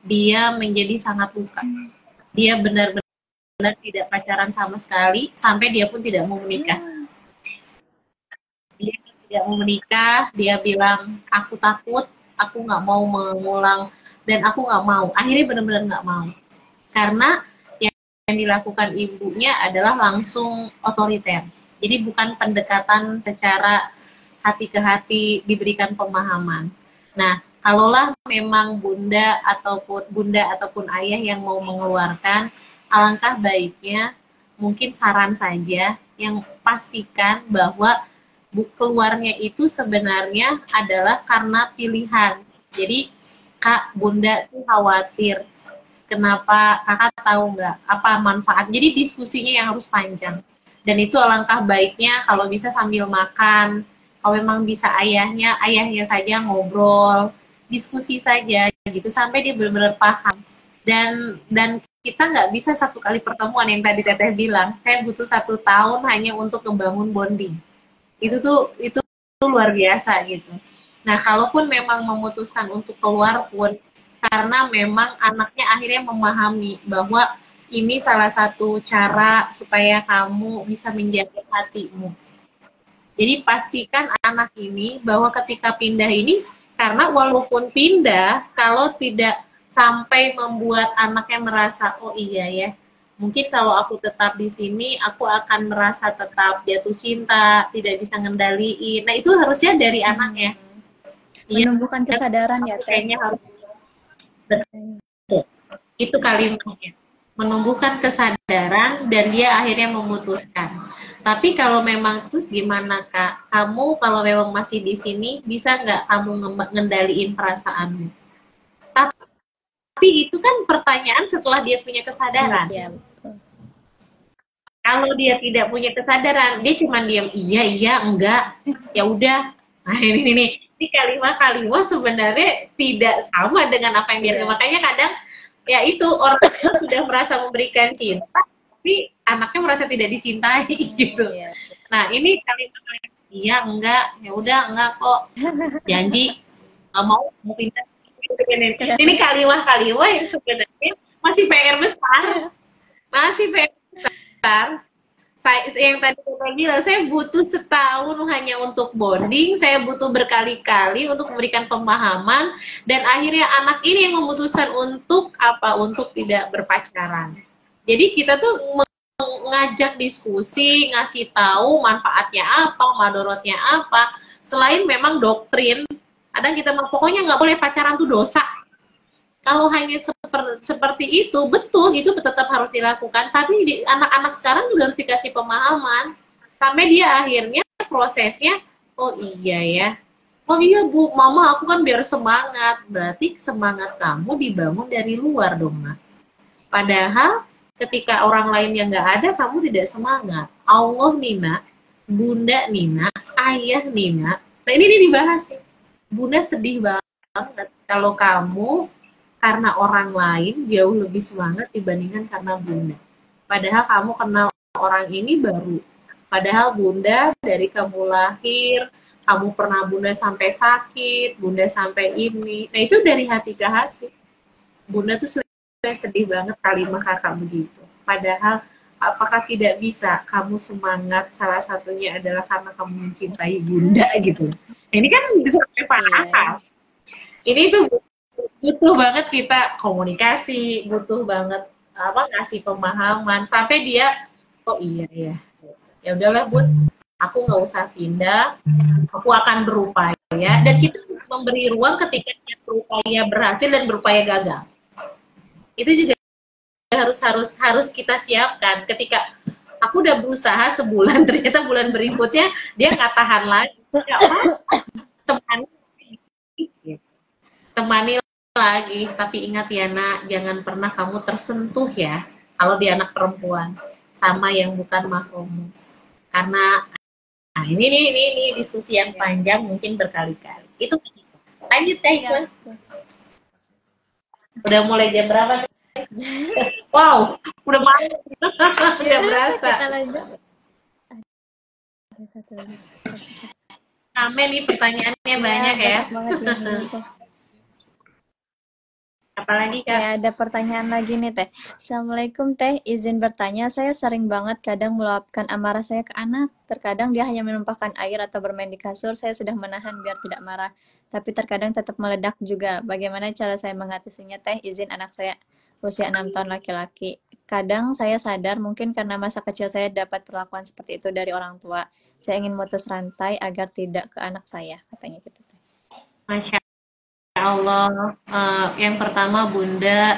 dia menjadi sangat luka. Dia benar-benar tidak pacaran sama sekali, sampai dia pun tidak mau menikah. Dia tidak mau menikah, dia bilang, aku takut, aku nggak mau mengulang, dan aku nggak mau. Akhirnya benar-benar nggak mau. Karena yang dilakukan ibunya adalah langsung otoriter. Jadi bukan pendekatan secara hati ke hati diberikan pemahaman. Nah, kalaulah memang bunda ataupun ayah yang mau mengeluarkan, alangkah baiknya mungkin saran saja yang pastikan bahwa keluarnya itu sebenarnya adalah karena pilihan. Jadi Kak, Bunda tuh khawatir. Kenapa kakak tahu nggak apa manfaat? Jadi diskusinya yang harus panjang. Dan itu alangkah baiknya kalau bisa sambil makan. Kalau memang bisa ayahnya saja ngobrol, diskusi saja gitu sampai dia benar-benar paham. Dan kita nggak bisa satu kali pertemuan yang tadi Teteh bilang. Saya butuh 1 tahun hanya untuk membangun bonding. Itu luar biasa gitu. Nah, kalaupun memang memutuskan untuk keluar pun karena memang anaknya akhirnya memahami bahwa ini salah satu cara supaya kamu bisa menjaga hatimu. Jadi pastikan anak ini bahwa ketika pindah ini, karena walaupun pindah, kalau tidak sampai membuat anaknya merasa, oh iya ya, mungkin kalau aku tetap di sini, aku akan merasa tetap jatuh cinta, tidak bisa ngendaliin. Nah itu harusnya dari anaknya. Menumbuhkan kesadaran ya, Teh. Kayaknya harus itu kalimatnya, menumbuhkan kesadaran dan dia akhirnya memutuskan. Tapi kalau memang terus gimana Kak? Kamu kalau memang masih di sini bisa nggak kamu ngendaliin perasaanmu? Tapi itu kan pertanyaan setelah dia punya kesadaran. Iya, betul. Kalau dia tidak punya kesadaran, dia cuma diam iya enggak, ya udah. Nah ini kalimat-kalimat sebenarnya tidak sama dengan apa yang dia makanya kadang ya itu orang sudah merasa memberikan cinta tapi anaknya merasa tidak dicintai gitu. Nah ini kalimat iya enggak ya udah enggak kok janji nggak mau pindah. Ini kalimat-kalimat yang sebenarnya masih PR besar, yang tadi saya bilang, saya butuh 1 tahun hanya untuk bonding, saya butuh berkali-kali untuk memberikan pemahaman, dan akhirnya anak ini yang memutuskan untuk apa? Untuk tidak berpacaran. Jadi kita tuh ngajak diskusi, ngasih tahu manfaatnya apa, madorotnya apa, selain memang doktrin, kadang kita pokoknya nggak boleh pacaran tuh dosa. Kalau hanya seperti itu, betul, itu tetap harus dilakukan. Tapi anak-anak sekarang juga harus dikasih pemahaman. Sampai dia akhirnya prosesnya, oh iya ya. Oh iya Bu, Mama aku kan biar semangat. Berarti semangat kamu dibangun dari luar dong, Nak. Padahal ketika orang lain yang nggak ada, kamu tidak semangat. Allah Nina, Bunda Nina, Ayah Nina. Nah ini dibahas nih. Bunda sedih banget kalau kamu karena orang lain jauh lebih semangat dibandingkan karena Bunda. Padahal kamu kenal orang ini baru. Padahal Bunda dari kamu lahir, kamu pernah Bunda sampai sakit, Bunda sampai ini. Nah itu dari hati ke hati. Bunda tuh sebenarnya sedih banget kalimat kakak begitu. Padahal apakah tidak bisa kamu semangat salah satunya adalah karena kamu mencintai Bunda gitu. Nah, ini kan bisa sampai paham. Ini tuh butuh banget kita komunikasi, butuh banget ngasih pemahaman sampai dia oh iya ya ya udahlah Bun, aku nggak usah pindah, aku akan berupaya dan kita memberi ruang ketika dia berupaya berhasil dan berupaya gagal. Itu juga harus kita siapkan. Ketika aku udah berusaha sebulan ternyata bulan berikutnya dia nggak tahan lagi, ya temani lagi, tapi ingat ya Nak, jangan pernah kamu tersentuh ya kalau dia anak perempuan sama yang bukan mahrammu. Karena nah ini diskusi yang panjang mungkin berkali-kali. Itu lanjut ya. Udah mulai jam berapa? Wow, udah malam. Ya Udah berasa. kita lanjut. Ada satu lagi. Rame nih pertanyaannya Iya, banyak ya. banyak banget ini Teh. Apalagi Oke, Kak? ada pertanyaan lagi nih Teh. Assalamualaikum Teh, izin bertanya, saya sering banget kadang meluapkan amarah saya ke anak. Terkadang dia hanya menumpahkan air atau bermain di kasur, saya sudah menahan biar tidak marah. Tapi terkadang tetap meledak juga. Bagaimana cara saya mengatasinya Teh? Izin anak saya usia 6 tahun laki-laki. Kadang saya sadar mungkin karena masa kecil saya dapat perlakuan seperti itu dari orang tua. Saya ingin memutus rantai agar tidak ke anak saya, katanya gitu Teh. Masya Allah, yang pertama Bunda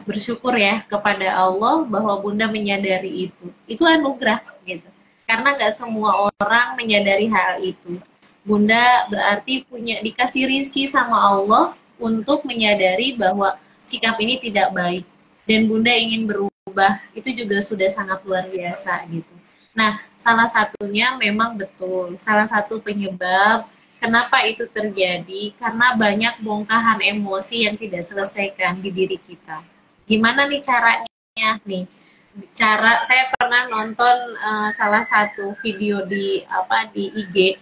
bersyukur ya kepada Allah bahwa Bunda menyadari itu. Itu anugerah gitu. Karena nggak semua orang menyadari hal itu. Bunda berarti dikasih rizki sama Allah untuk menyadari bahwa sikap ini tidak baik. Dan Bunda ingin berubah, itu juga sudah sangat luar biasa gitu. Nah, salah satunya memang betul. Salah satu penyebab kenapa itu terjadi? Karena banyak bongkahan emosi yang tidak selesaikan di diri kita. Gimana nih caranya nih? Saya pernah nonton salah satu video di IG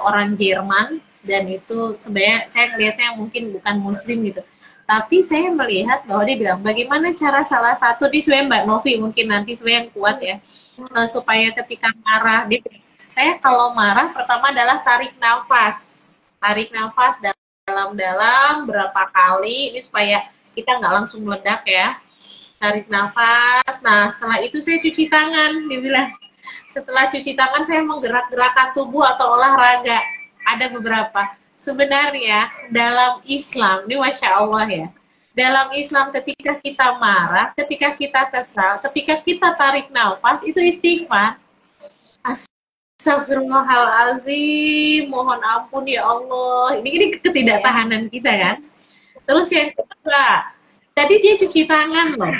orang Jerman, dan itu sebenarnya saya ngelihatnya mungkin bukan muslim gitu. Tapi saya melihat bahwa dia bilang bagaimana cara salah satu di sebenarnya Mbak Novi mungkin nanti sebenarnya yang kuat ya, supaya ketika marah dia, saya kalau marah pertama adalah tarik nafas dalam-dalam berapa kali ini supaya kita nggak langsung meledak ya. Tarik nafas. Nah setelah itu saya cuci tangan, dia bilang. Setelah cuci tangan saya menggerak-gerakan tubuh atau olahraga. Ada beberapa. Sebenarnya dalam Islam, ini Masya Allah ya, dalam Islam ketika kita marah, ketika kita kesal, ketika kita tarik nafas, itu istighfar. Astagfirullahaladzim, mohon ampun ya Allah. Ini ketidaktahanan kita kan. Terus yang kedua, tadi dia cuci tangan loh.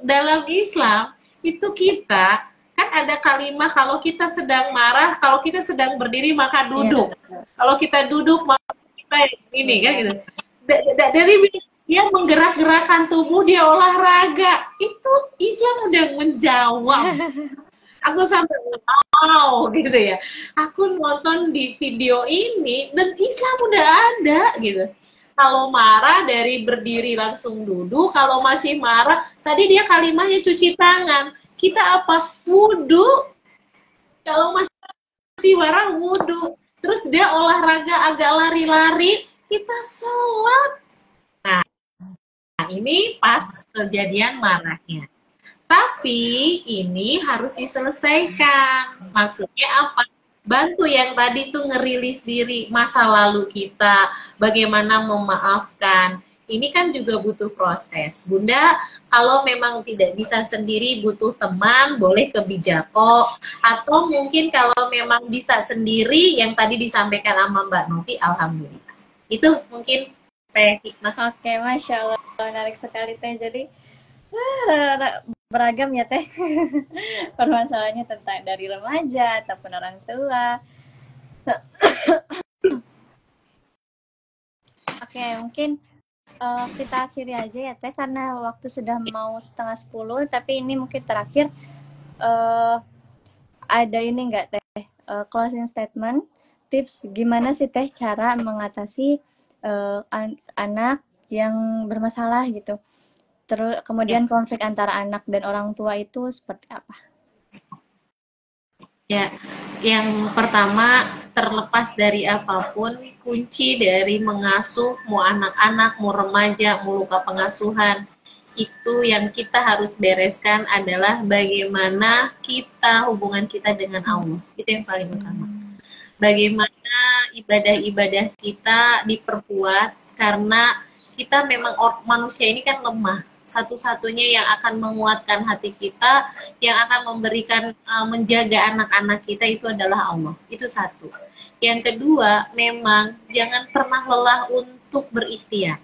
Dalam Islam, itu kita, kan ada kalimat kalau kita sedang marah, kalau kita sedang berdiri maka duduk. Kalau kita duduk maka kita ini kan gitu. Dari dia menggerak-gerakan tubuh, dia olahraga. Itu Islam udah menjawab. Aku sampai wow gitu ya. Aku nonton di video ini dan Islam udah ada gitu. Kalau marah dari berdiri langsung duduk, kalau masih marah, tadi dia kalimatnya cuci tangan. Kita apa? Wudhu. Kalau masih marah, wudhu. Terus dia olahraga agak lari-lari, kita sholat. Nah, ini pas kejadian marahnya. Tapi ini harus diselesaikan. Maksudnya apa? Bantu yang tadi tuh ngerilis diri, masa lalu kita, bagaimana memaafkan. Ini kan juga butuh proses. Bunda, kalau memang tidak bisa sendiri, butuh teman, boleh ke Bijako. Atau mungkin kalau memang bisa sendiri, yang tadi disampaikan sama Mbak Novi, alhamdulillah. Itu mungkin Teh Hikmah. Oke, Masya Allah, menarik sekali Teh. Jadi beragam ya Teh permasalahannya tentang dari remaja ataupun orang tua. Oke, mungkin kita akhiri aja ya Teh karena waktu sudah mau 9:30, tapi ini mungkin terakhir ada ini enggak Teh closing statement, tips gimana sih Teh cara mengatasi anak yang bermasalah gitu. Terus kemudian konflik antara anak dan orang tua itu seperti apa? Ya, yang pertama terlepas dari apapun, kunci dari mengasuh mau anak-anak, mau remaja, mau luka pengasuhan, itu yang kita harus bereskan adalah bagaimana hubungan kita dengan Allah. Itu yang paling utama. Bagaimana ibadah-ibadah kita diperkuat, karena kita memang manusia ini kan lemah. Satu-satunya yang akan menguatkan hati kita, yang akan memberikan menjaga anak-anak kita itu adalah Allah. Itu satu. Yang kedua, memang jangan pernah lelah untuk berikhtiar.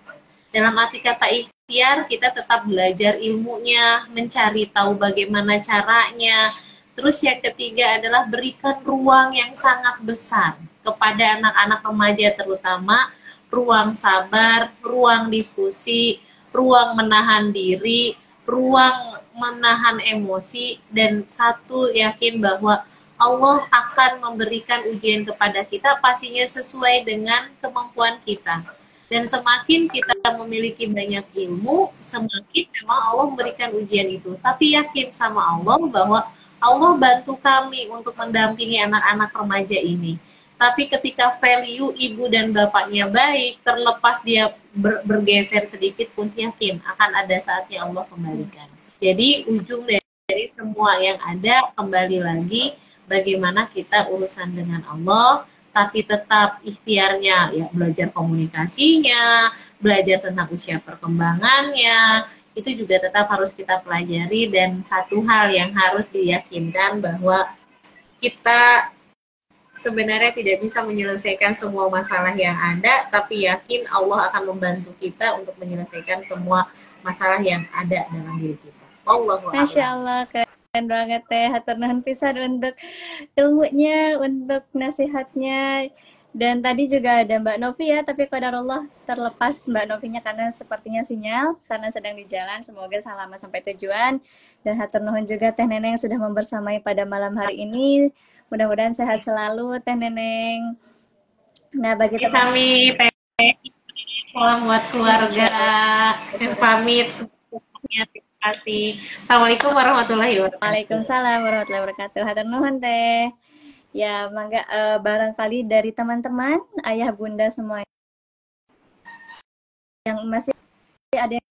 Dalam arti kata ikhtiar, kita tetap belajar ilmunya, mencari tahu bagaimana caranya. Terus yang ketiga adalah berikan ruang yang sangat besar kepada anak-anak remaja terutama, ruang sabar, ruang diskusi, ruang menahan diri, ruang menahan emosi, dan satu yakin bahwa Allah akan memberikan ujian kepada kita pastinya sesuai dengan kemampuan kita. Dan semakin kita memiliki banyak ilmu, semakin memang Allah memberikan ujian itu. Tapi yakin sama Allah bahwa Allah bantu kami untuk mendampingi anak-anak remaja ini. Tapi ketika value ibu dan bapaknya baik, terlepas dia bergeser sedikit pun, yakin akan ada saatnya Allah kembalikan. Jadi ujung dari semua yang ada kembali lagi bagaimana kita urusan dengan Allah, tapi tetap ikhtiarnya ya belajar komunikasinya, belajar tentang usia perkembangannya, itu juga tetap harus kita pelajari. Dan satu hal yang harus diyakinkan bahwa kita sebenarnya tidak bisa menyelesaikan semua masalah yang ada, tapi yakin Allah akan membantu kita untuk menyelesaikan semua masalah yang ada dalam diri kita. Wallahu a'lam. Masya Allah, keren banget teh. Hatur nuhun pisan untuk ilmunya, untuk nasihatnya. Dan tadi juga ada Mbak Novi ya, tapi qadarullah terlepas Mbak Novinya karena sepertinya sinyal, karena sedang di jalan. Semoga selamat sampai tujuan. Dan hatur nuhun juga Teh Neneng sudah membersamai pada malam hari ini. Mudah-mudahan sehat selalu Teh Neneng. Nah, bagi teman Kami salam buat keluarga. Saya pamit. Terima kasih. Assalamualaikum warahmatullahi wabarakatuh. Waalaikumsalam warahmatullahi wabarakatuh. Hatur nuhun Teh. Ya, mangga barangkali dari teman-teman, ayah bunda semua yang masih ada yang